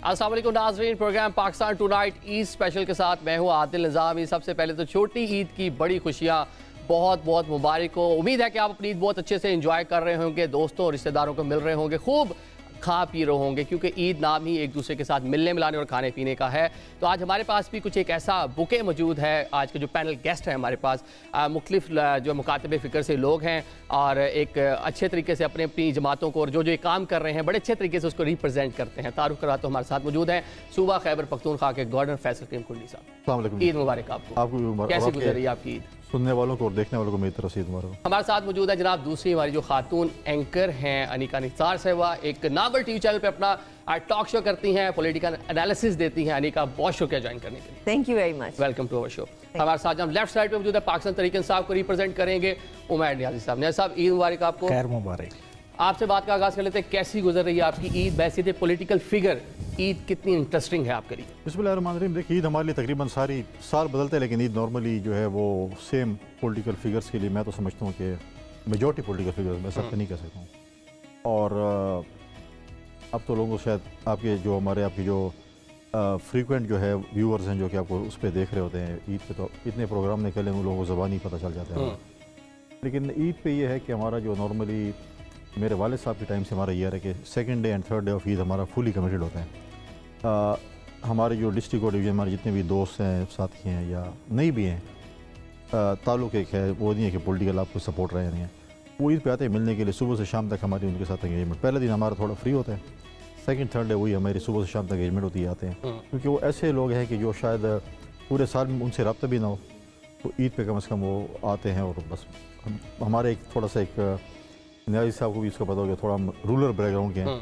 अस्सलाम वालेकुम नाज़रीन, programme Pakistan tonight Eid special के साथ मैं हूँ आदिल निज़ामी। सबसे पहले तो छोटी ईद की बड़ी खुशियाँ बहुत बहुत मुबारक हो। उम्मीद है कि आप अपनी ईद बहुत अच्छे से एंजॉय कर रहे होंगे, दोस्तों और रिश्तेदारों को मिल रहे होंगे, खूब खा पी रहे होंगे, क्योंकि ईद नाम ही एक दूसरे के साथ मिलने मिलाने और खाने पीने का है। तो आज हमारे पास भी कुछ एक ऐसा बुके मौजूद है। आज के जो पैनल गेस्ट हैं हमारे पास मुख्तलिफ जो मुकातबे फ़िक्र से लोग हैं और एक अच्छे तरीके से अपनी अपनी जमातों को और जो जो ये काम कर रहे हैं बड़े अच्छे तरीके से उसको रिप्रेजेंट करते हैं। तारुफ करवा तो हमारे साथ मौजूद हैं सूबा खैबर पख्तूनख्वा के गवर्नर फैसल करीम कुंडली साहब। ईद मुबारक आपको। कैसी गुजर रही है आपकी ईद? सुनने वालों को और देखने वालों को मेरी तरफ से ईद मुबारक। हमारे साथ मौजूद है जनाब दूसरी हमारी जो खातून एंकर हैं अनिका निसार साहिबा, एक नावल टीवी चैनल पे अपना टॉक शो करती हैं, पॉलिटिकल एनालिसिस देती हैं। अनिका बहुत शुक्रिया ज्वाइन करने के लिए। Thank you very much. Welcome to our show. हमारे साथ हम लेफ्ट साइड पे मौजूद है पाकिस्तान तरीके साहब को रिप्रेजेंट करेंगे उमैर नियाजी साहब। नियाजी साहब ईद मुबारक आपको। खैर मुबारक। आपसे बात का आगाज़ कर लेते हैं, कैसी गुजर रही है आपकी ईद? वैसे थे पॉलिटिकल फिगर, ईद कितनी इंटरेस्टिंग है आपके लिए? बिस्मिल्लाहिर्रहमानिर्रहीम। देखिए ईद हमारे लिए तकरीबन सारी साल बदलते हैं, लेकिन ईद नॉर्मली जो है वो सेम पॉलिटिकल फिगर्स के लिए मैं तो समझता हूँ कि मेजॉरिटी पॉलिटिकल फिगर्स मैं सब नहीं कह सकता हूँ। और अब तो लोगों को शायद आपके जो फ्रीक्वेंट जो है व्यूअर्स हैं जो कि आपको उस पर देख रहे होते हैं ईद पे, तो इतने प्रोग्राम निकले उन लोगों को ज़बानी पता चल जाता है। लेकिन ईद पे ये है कि हमारा जो नॉर्मली मेरे वालिद साहब के टाइम से हमारा ये है कि second day and third day of Eid हमारा फुली कमिटेड होता है। हमारे जो डिस्ट्रिक्ट और डिवीजन हमारे जितने भी दोस्त हैं, साथी हैं या नहीं भी हैं, ताल्लुक़ एक है, वो नहीं है कि पॉलिटिकल आपको सपोर्ट रहे नहीं है, वो ईद पे आते हैं मिलने के लिए। सुबह से शाम तक हमारी उनके साथ एंगेजमेंट, पहले दिन हमारा थोड़ा फ्री होता है, सेकंड थर्ड डे वही हमारी सुबह से शाम तक एंगेजमेंट होती है आते हैं, क्योंकि वो ऐसे लोग हैं कि जो शायद पूरे साल में उनसे रब्ता भी ना हो, तो ईद पे कम से कम वो आते हैं। और बस हमारे एक थोड़ा सा एक न्याजी साहब को भी इसका पता हो गया, थोड़ा रूरल बैकग्राउंड के हैं,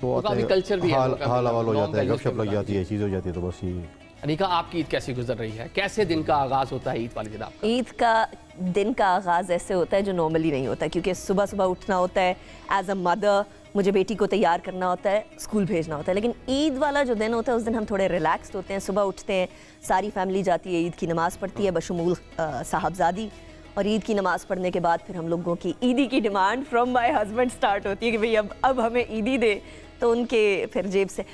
तो कल्चर भी हाल हवाल हो जाता है, गपशप लग जाती है, चीज़ हो जाती है। तो बस ये अनिका, आपकी ईद कैसी गुजर रही है? कैसे दिन का आगाज़ होता है ईद वाले दिन आपका? ईद का दिन का आगाज़ ऐसे होता है जो नॉर्मली नहीं होता, क्योंकि सुबह सुबह उठना होता है। एज अ मदर मुझे बेटी को तैयार करना होता है, स्कूल भेजना होता है। लेकिन ईद वाला जो दिन होता है उस दिन हम थोड़े रिलैक्स्ड होते हैं। सुबह उठते हैं, सारी फैमिली जाती है, ईद की नमाज़ पढ़ती है बशमूल साहबजादी, और ईद की नमाज़ पढ़ने के बाद फिर हम लोगों की ईदी की demand from my husband start होती है कि भाई अब हमें ईदी दे। तो उनके फिर जेब से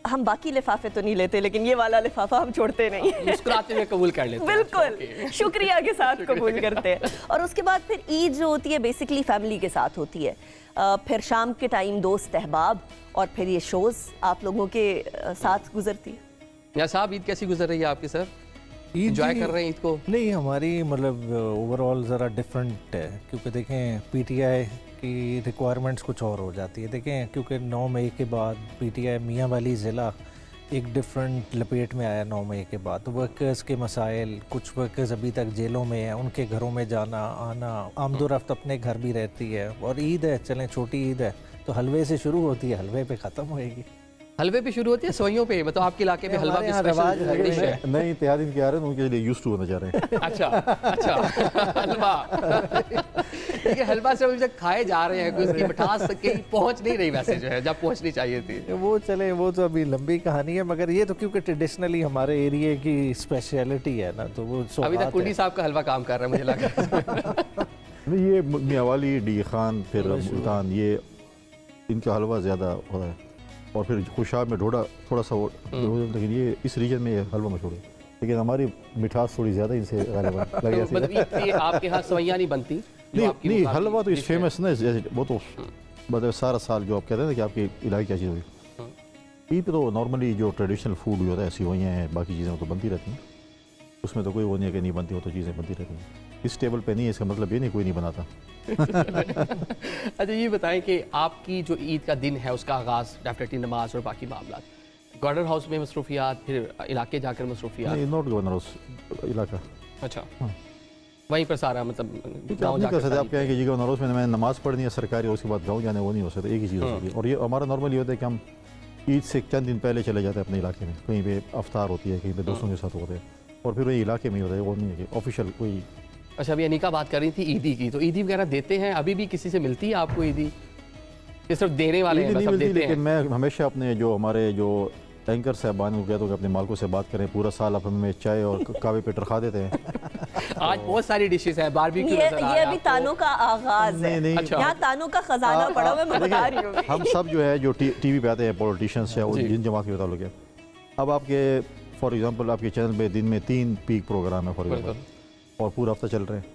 हम बाकी लिफाफे तो नहीं लेते, लेकिन ये वाला लिफाफा हम छोड़ते नहीं, मुस्कुराते हुए कबूल कर लेते हैं। बिल्कुल शुक्रिया के साथ कबूल करते हैं। और उसके बाद फिर ईद जो होती है बेसिकली फैमिली के साथ होती है। फिर शाम के टाइम दोस्त अहबाब और फिर ये शोज़ आप लोगों के साथ गुजरती है। या साहब ईद कैसी गुजर रही है आपकी? सर एंजॉय कर रहे हैं ईद को? नहीं, हमारी मतलब ओवरऑल ज़रा डिफरेंट है, क्योंकि देखें पीटीआई की रिक्वायरमेंट्स कुछ और हो जाती है। देखें क्योंकि 9 मई के बाद पीटीआई मियाँ वाली ज़िला एक डिफरेंट लपेट में आया 9 मई के बाद। तो वर्कर्स के मसाइल, कुछ वर्कर्स अभी तक जेलों में हैं, उनके घरों में जाना आना, आमदोरफ्त अपने घर भी रहती है। और ईद है, चलें छोटी ईद है तो हलवे से शुरू होती है, हलवे पे ख़त्म होएगी। हलवे पे शुरू होती है, सवैयों पे? मतलब आपके इलाके में हलवा भी स्पेशल डिश है? नए इत्तेहाद इनके आ रहे हैं, उनके लिए यूज्ड टू होना चाह रहे हैं। अच्छा हलवा ये हलवा से अभी तक खाए जा रहे हैं, कोई उसकी मिठास तक कहीं पहुंच नहीं रही वैसे जो है जब पहुंचनी चाहिए थी। वो चले, वो तो अभी लंबी कहानी है, मगर ये तो क्योंकि ट्रेडिशनली हमारे एरिया की स्पेशलिटी है ना, तो वो अभी तक कुंडी साहब का हलवा काम कर रहा है मुझे लगा। नहीं, ये मियावाली, डी खान, फिर मुल्तान, ये इनका हलवा ज़्यादा होता है। और फिर खुशाब में ढोडा थोड़ा सा वो, लेकिन ये इस रीजन में ये हलवा मशहूर है, लेकिन हमारी मिठास थोड़ी ज़्यादा इनसे लग जाती है। आपके यहाँ सवैयाँ नहीं बनती? नहीं, हलवा तो इस फेमस ना, वो तो मतलब सारा साल जो आप कहते हैं ना कि आपकी इलाके क्या चीज़ होगी। ईद पे तो नॉर्मली जो ट्रेडिशनल फूड होता है सेवइयाँ हैं, बाकी चीज़ें तो बनती रहती हैं, उसमें तो कोई वो नहीं है कि नहीं बनती, हो तो चीज़ें बनती रहती हैं। इस टेबल पे नहीं है, इसका मतलब ये नहीं कोई नहीं बनाता। अच्छा ये बताएं कि आपकी जो ईद का दिन है उसका आगाज़ डेफिनेटली नमाज और बाकी मामला, गवर्नर हाउस में मसरूफियात, फिर इलाके जाकर मसरूफियात? नहीं, नॉट गवर्नर हाउस, इलाका। अच्छा वहीं पर सारा मतलब गाँव नहीं कर सकते आप कहें कि जी गवर्नर हाउस में मैंने नमाज़ पढ़नी है सरकारी और उसके बाद गाँव जाने, वो नहीं हो सकता, एक ही चीज़ हो सकती है। और ये हमारा नॉर्मली होता है कि हम ईद से चंद दिन पहले चले जाते हैं अपने इलाके में, कहीं पे अफ्तार होती है, कहीं पे दोस्तों के साथ होते हैं, और फिर वही इलाके में ही होता है, वो नहीं है कि ऑफिशियल कोई। अच्छा अभी अनिका बात कर रही थी ईदी की, तो ईदी वगैरह देते हैं? अभी भी किसी से मिलती है आपको ईदी? ये सिर्फ देने वाले हैं, नहीं सब मिलती, देते लेकिन हैं। मैं हमेशा अपने जो हमारे जो एंकर साहबान को कहता हूँ कि अपने मालकों से बात करें, पूरा साल आप हमें चाय और कावे पे टरखा देते हैं। आज बहुत सारी डिशेस हैं, बारबेक्यू नजर आ रहा ये है अभी आपको। तानों का आगाज है। नहीं, अच्छा। यहाँ तानों का खजाना पड़ा हुआ है, मैं बता रही हूँ। हम सब जो है जो टीवी पे आते हैं पॉलिटिशियंस या जी। जिन जमात के मुताबिक है, अब आपके फॉर एग्जांपल आपके चैनल पे दिन में 3 पीक प्रोग्राम है फॉर एग्जांपल, और पूरा हफ्ता चल रहे हैं,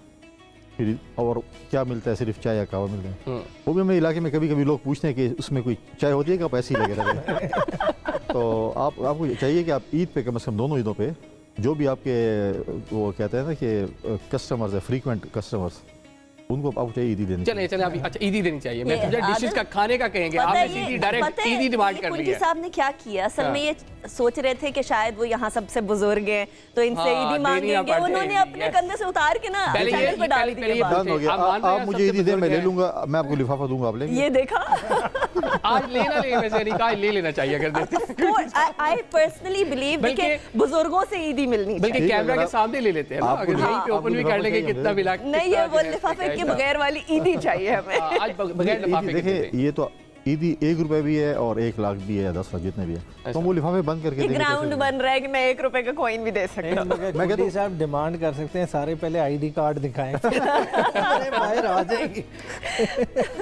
फिर और क्या मिलता है, सिर्फ चाय या कहवा मिलता है। वो भी हमारे इलाके में कभी कभी लोग पूछते हैं कि उसमें कोई चाय होती है कि आप ऐसे ही लगे रहते। तो आपको चाहिए कि आप ईद पे कम से कम दोनों ईदों पे जो भी आपके वो कहते हैं ना कि कस्टमर्स है, फ्रीक्वेंट कस्टमर्स, उनको आपको चाहिए ईदी देनी। चले चले अभी अच्छा ईदी देनी चाहिए। मैं ये समझा डिशेस का खाने का कहेंगे, पता आपने है सीधी ये- डायरेक्ट पता है ईदी डिमांड ये कर ली कुंटी है। साहब ने क्या किया, असल हाँ। में ये सोच रहे थे कि शायद वो यहाँ सबसे बुजुर्ग हैं तो इनसे हाँ, ईदी देनी ना मांगेंगे, पड़े, उन्होंने अपने yes। कंधे से उतार के ना पहले चैनल पे डाल पहले ये दिया। बात डन हो गया। आप मान रहे हैं आप मुझे सबसे ईदी दे, मैं बुजुर्ग ले हैं। लूंगा, मैं आपको लिफाफा दूंगा, आप लेंगे। ये देखा आज लेना नहीं, वैसे नहीं कहा ले लेना चाहिए अगर देते। आई पर्सनली बिलीव कि बल्कि- बुजुर्गों से ईदी मिलनी बल्कि चाहिए। ठीक है, कैमरा अगर के आप- सामने ले लेते हैं ना, आपको अगर यहीं पे आपको ओपन भी लिफाफा कर लेंगे चाहिए, कितना मिला। नहीं, ये वो लिफाफे के बगैर वाली ईदी चाहिए हमें। आज बगैर लिफाफे के देखिए देते। ये तो ईदी 1 रुपए भी है और 1 लाख भी है या 10 लाख जितने भी है, तो वो लिफाफे बंद करके ये देंगे ग्राउंड कैसे? बन रहा है कि मैं 1 रुपए का कॉइन भी दे सकता हूँ। मैं कहता हूँ- साहब डिमांड कर सकते हैं, सारे पहले आईडी कार्ड दिखाएं, अरे बाहर आ जाएगी।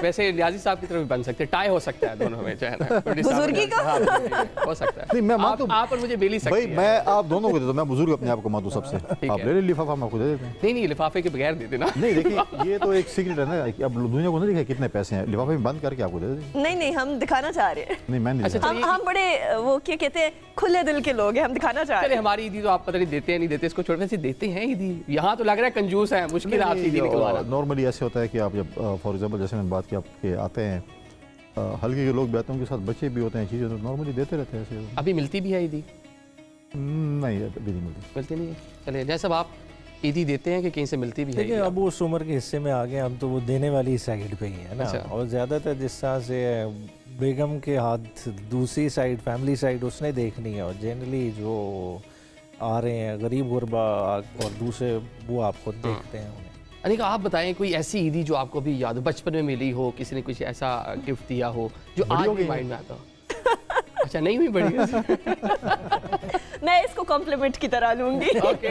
वैसे न्याजी साहब की तरफ भी बन सकते हैं, टाई हो सकता है दोनों में जो है ना। बुजुर्गी का? हाँ, बुजुर्गी हो सकता है। नहीं, मैं मानता हूँ। आप और मुझे मिल ही सकती भाई है। मैं आप दोनों को देता हूँ, मैं बुजुर्ग अपने आप को मानता हूँ सबसे। आप है। ले ले लिफाफा, हम आपको दे देते हैं। नहीं नहीं लिफाफे के बगैर दे देना। नहीं देखिए ये तो एक सीक्रेट है ना कि अब दुनिया को नहीं दिखा कितने पैसे हैं, लिफाफे में बंद करके आपको दे देंगे। नहीं नहीं, हम दिखाना चाह रहे हैं। नहीं मैं नहीं अच्छा, देता। हम बड़े वो क्या कहते हैं, खुले दिल के लोग हैं, हम दिखाना चाह चले रहे हैं। हमारी ईदी तो आप पता नहीं देते हैं नहीं देते, इसको छोड़ने से देते हैं ईदी। यहाँ तो लग रहा है कंजूस है, मुश्किल है आपसे ईदी निकलवाना। नॉर्मली ऐसे होता है कि आप जब फॉर एग्जांपल जैसे मैंने बात की आपके आते हैं हल्के के लोग भी आते हैं, उनके साथ बच्चे भी होते हैं, चीज़ें तो नॉर्मली देते रहते हैं ऐसे। अभी मिलती भी है ईदी? नहीं अभी नहीं मिलती। मिलती नहीं है। चले जैसे अब आप ईदी देते हैं कि कहीं से मिलती भी है देखिए ईदी? अब उस उम्र के हिस्से में आ गए, अब तो वो देने वाली साइड पे ही है ना। अच्छा। और ज़्यादातर जिस तरह से बेगम के हाथ दूसरी साइड, फैमिली साइड उसने देखनी है, और जनरली जो आ रहे हैं गरीब गुरबा और दूसरे वो आप खुद देखते हैं उन्हें। अनिका आप बताएं कोई ऐसी ईदी जो आपको भी याद हो, बचपन में मिली हो, किसी ने कुछ ऐसा गिफ्ट दिया हो जो बड़ी आज हो भी गई माइंड में आता हो? अच्छा नहीं हुई बड़ी? मैं इसको कॉम्प्लीमेंट की तरह लूंगी। ओके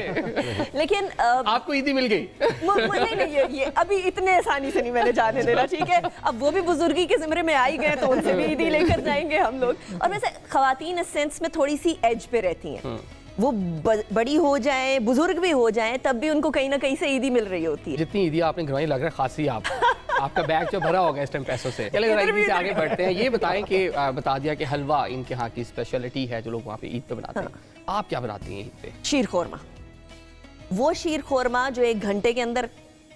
लेकिन आपको ईदी मिल गई? नहीं नहीं, ये अभी इतने आसानी से नहीं मैंने जाने देना, ठीक है। अब वो भी बुजुर्गी के जिम्मे में आ ही गए तो उनसे भी ईदी लेकर जाएंगे हम लोग। और वैसे खवातीन इस सेंस में थोड़ी सी एज पे रहती हैं, वो बड़ी हो जाएं, बुजुर्ग भी हो जाएं, तब भी उनको कहीं ना कहीं से ईदी मिल रही होती है। जितनी ईदी आपने घरवाई लग रहा है खासी आप आपका बैग जो भरा होगा इस टाइम पैसों से। चले इधर भी ईदी से आगे बढ़ते हैं। ये बताएं कि बता दिया कि हलवा इनके यहाँ की स्पेशलिटी है जो लोग वहाँ पे ईद पे बनाते हैं। आप क्या बनाती हैं ईद पे? शीर खोरमा, वो शीर खोरमा जो 1 घंटे के अंदर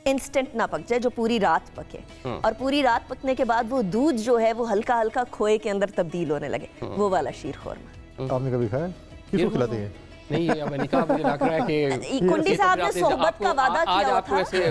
इंस्टेंट ना पक जाए, जो पूरी रात पके, और पूरी रात पकने के बाद वो दूध जो है वो हल्का हल्का खोए के अंदर तब्दील होने लगे, वो वाला शीर खोरमा। आपने कभी खाया? किसको खिलाते हैं? नहीं ये अमेरिका मुझे लग रहा है कि कुंडी साहब ने सोहबत का वादा आज किया आपको था। ऐसे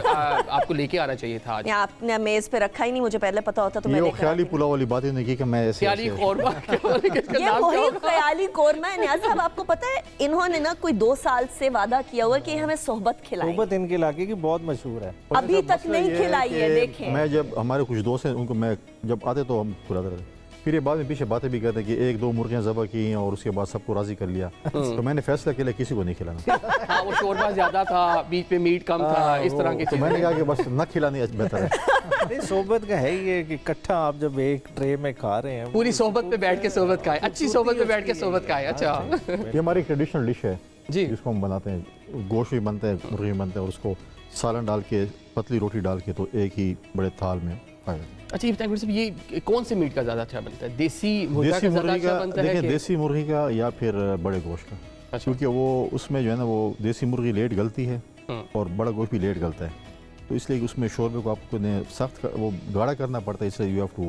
आपको लेके आना चाहिए था आज। आपने मेज पे रखा ही नहीं, मुझे पहले पता होता तो मैं ये वो लेकर ख्याली आती। पुलाव वाली बात ही नहीं की कि मैं ऐसे ख्याली ऐसे- खोरमा किसका ये नाम क्या वही होगा? ख्याली कोरमा है। न्याज साहब आपको पता है इन्होंने ना कोई 2 साल से वादा किया हुआ कि हमें सोहबत खिलाएंगे, सोबत इनके इलाके की बहुत मशहूर है। अभी तक मसला नहीं ये खिलाई है। कि देखें मैं जब हमारे कुछ दोस्त हैं उनको मैं जब आते तो हम खिलाते रहते, फिर ये बाद में पीछे बातें भी करते हैं कि 1-2 मुर्गियां ज़बह की और उसके बाद सबको राज़ी कर लिया, तो मैंने फैसला किया किसी को नहीं खिलाना। हाँ वो शोरबा ज्यादा था, बीच में मीट कम था, इस तरह की तो चीजें। मैंने कहा कि बस न खिलानी बेहतर है। नहीं, सोबत का है ये कि इकट्ठा आप जब एक ट्रे में खा रहे हैं, पूरी सोबत पे बैठ के सोबत खाए, अच्छी सोबत पे बैठ के सोबत खाए। अच्छा ये हमारी ट्रेडिशनल डिश है जी। जिसको हम बनाते हैं, गोश्त भी बनता है, मुर्गी भी बनता है, और उसको सालन डाल के पतली रोटी डाल के तो एक ही बड़े थाल में खाया जाता है। अच्छा ये बताएं साहब, ये कौन से मीट का ज्यादा अच्छा बनता है? देसी मुर्गा देसी का ज्यादा मुर्गी अच्छा का, बनता है देखिए कि देसी मुर्गी का या फिर बड़े गोश्त का, अच्छा। क्योंकि वो उसमें जो है ना वो देसी मुर्गी लेट गलती है और बड़ा गोश्त भी लेट गलता है, तो इसलिए उसमें शोरबे को आपको सख्त वो गाढ़ा करना पड़ता है, इसलिए you have to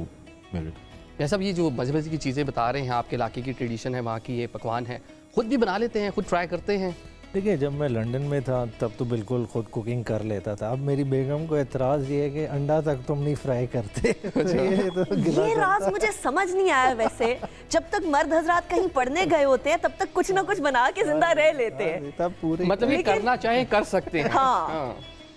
make it. जैसा अब ये जो मज़े की चीज़ें बता रहे हैं, आपके इलाके की ट्रेडिशन है, वहाँ की ये पकवान है, खुद भी बना लेते हैं, खुद ट्राई करते हैं? देखिए जब मैं लंदन में था तब तो बिल्कुल खुद कुकिंग कर लेता था। अब मेरी बेगम को एतराज़ ये है कि अंडा तक तुम नहीं फ्राई करते। ये तो गिला ये राज मुझे समझ नहीं आया। वैसे जब तक मर्द हजरात कहीं पढ़ने गए होते हैं तब तक कुछ ना कुछ बना के जिंदा रह लेते हैं। तब पूरे मतलब ये लेकिन- करना चाहे कर सकते हैं। हाँ।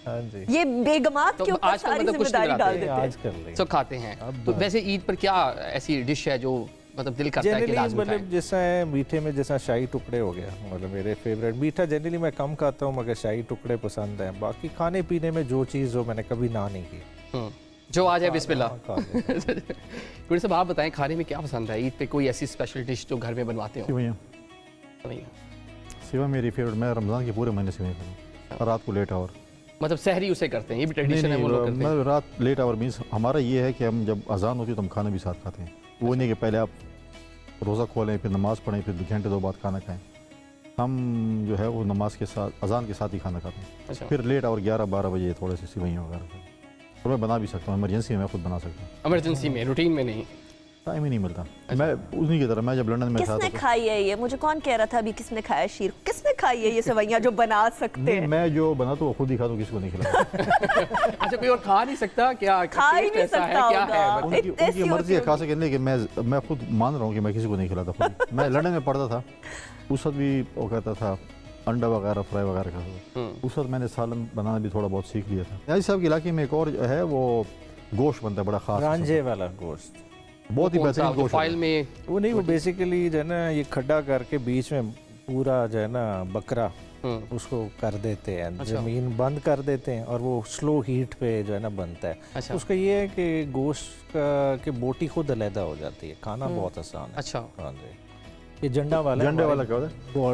हाँ जी, ये बेगमात तो के ऊपर आजकल सारी मतलब कुछ नहीं जिम्मेदारी डाल बनाते। देते हैं। आज कर लेंगे। सब खाते हैं। तो वैसे ईद पर क्या ऐसी डिश है जो मतलब दिल करता है कि जनरली लाजमी मतलब खाएं? जैसा है मीठे में जैसा शाही टुकड़े हो गया, मतलब मेरे फेवरेट। मीठा जनरली मैं कम खाता हूँ मगर शाही टुकड़े पसंद है। बाकी खाने पीने में जो चीज़ हो मैंने कभी ना नहीं की। जो आ जाए बिस्मिल्लाह। खा लेता हूँ। गुड साहब आप बताएं खाने में क्या पसंद है ईद पे, कोई ऐसी स्पेशल डिश जो घर में बनवाते हो? सिवैयाँ। सिवा मेरी फेवरेट, मैं रमज़ान के पूरे महीने सिवैयाँ खाता हूँ। रात को लेट आवर, मतलब सहरी उसे करते हैं, ये भी ट्रेडिशन है वो लोग करते हैं। मैं रात लेट आवर मीन्स हमारा ये है कि हम जब अजान होती है तो हम खाना भी साथ खाते हैं। वो नहीं कि पहले आप रोज़ा खोलें फिर नमाज़ पढ़ें फिर 2 घंटे 2 बाद खाना खाएं। हम जो है वो नमाज के साथ अजान के साथ ही खाना खाते हैं। अच्छा, फिर लेट आवर 11-12 बजे थोड़े से सिवैयाँ वगैरह, और मैं बना भी सकता हूँ, इमरजेंसी में मैं खुद बना सकता हूँ। इमरजेंसी में, रूटीन में नहीं। टाइम ही नहीं मिलता। मैं उन्हीं की तरह, मैं जब लंदन में था किसने तो खाई है ये? मुझे कौन कह रहा था अभी किसने खाया शीर? किसने खाई है ये सेवैयां जो बना सकते नहीं, हैं? मैं जो बनाता हूँ वो खुद ही खाता हूँ, किसी को नहीं खिलाता। अच्छा, कोई और खा नहीं सकता क्या? खा ही टेस्ट नहीं ऐसा है सकता क्या होगा। है? उनकी इतनी उनकी सी मर्जी है होती खा सके, लेकिन मैं खुद मान रहा हूँ कि मैं किसी को नहीं खिलाता खुद। मैं लंदन में पढ़ता था, उस वक्त भी वो कहता था अंडा वगैरह फ्राई वगैरह खाता था। उस वक्त मैंने सालन बनाना भी थोड़ा बहुत सीख लिया था। याजी साहब के इलाके में एक और जो है वो गोश्त बनता है बड़ा खास, रांझे वाला गोश्त, बहुत ही बेहतरीन गोश्त फाइल में वो नहीं, वो बेसिकली जो है ना ये खड्डा करके बीच में पूरा जो है ना बकरा उसको कर देते हैं, जमीन बंद कर देते हैं और वो स्लो हीट पे जो है ना बनता है। अच्छा। उसका ये है कि गोश्त का कि बोटी खुद अलहदा हो जाती है, खाना बहुत आसान है। अच्छा, हाँ जी, ये झंडा वाला झंडे वाला क्या होता है,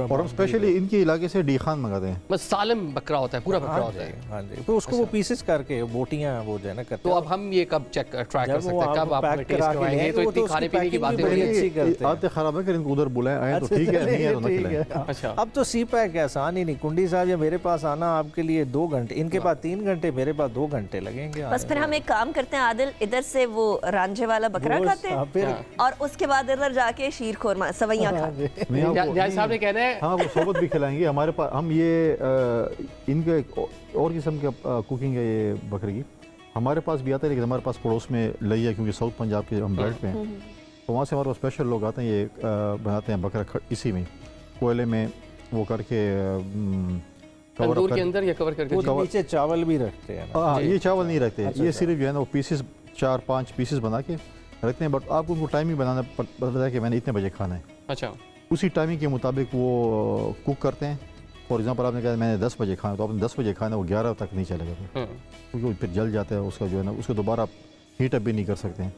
और हम स्पेशली इनके इलाके से डी खान मंगाते हैं। बस सालम बकरा होता है, पूरा बकरा होता है। हाँ जी, तो उसको वो पीसेस करके बोटियाँ वो जो है ना करते तो हैं। अब हम ये कब चेक ट्राई कर जब सकते वो हैं, कब आप आप पैक टेस्ट करा के करवाएंगे? लेंगे, तो वो इतनी तो खाने उसकी पीने की पैकिंग बातें भी हो रही बड़ी हैं। अच्छी करते हैं। आदतें खराब है कि इनको उधर बुलाएं, आए तो ठीक है, नहीं है तो न ठीक खिलाएं। है। अच्छा। अब तो सी पैक है, आसान ही नहीं। कुंडी साहब या मेरे पास आना आपके लिए 2 घंटे, इनके पास 3 घंटे, मेरे पास 2 घंटे लगेंगे। बस फिर हम एक काम करते हैं आदिल, इधर से वो रांझे वाला बकरा खाते हैं फिर और उसके बाद इधर जाके शीर खोरमा सेवैयां खाते हैं। नहीं, आपको- न्याज साहब ने कहना है हाँ वो सोबत भी खिलाएंगे। हमारे पास हम ये इनके एक और किस्म का कुकिंग है ये बकरे की, हमारे पास भी आता है, लेकिन हमारे पास पड़ोस में लई है क्योंकि साउथ पंजाब के हम बेल्ट पे हैं, तो वहाँ से हमारे पास स्पेशल लोग आते हैं, ये बनाते हैं बकरा इसी में कोयले में वो करके कवर तंदूर के अंदर या कवर करके? वो जी। तो नीचे चावल भी रखते हैं ना। हाँ, ये चावल नहीं रखते, अच्छा, ये सिर्फ जो है ना वो पीसेस 4-5 पीसेस बना के रखते हैं, बट आपको उनको टाइमिंग बनाना पड़ता है कि मैंने इतने बजे खाना है, अच्छा, उसी टाइमिंग के मुताबिक वो कुक करते हैं। फॉर एग्जांपल आपने कहा मैंने 10 बजे खाना, तो आपने 10 बजे खाना, वो 11 तक नहीं चलेगा फिर, क्योंकि फिर जल जाता है उसका जो है ना, उसको दोबारा आप हीट अप भी नहीं कर सकते हैं,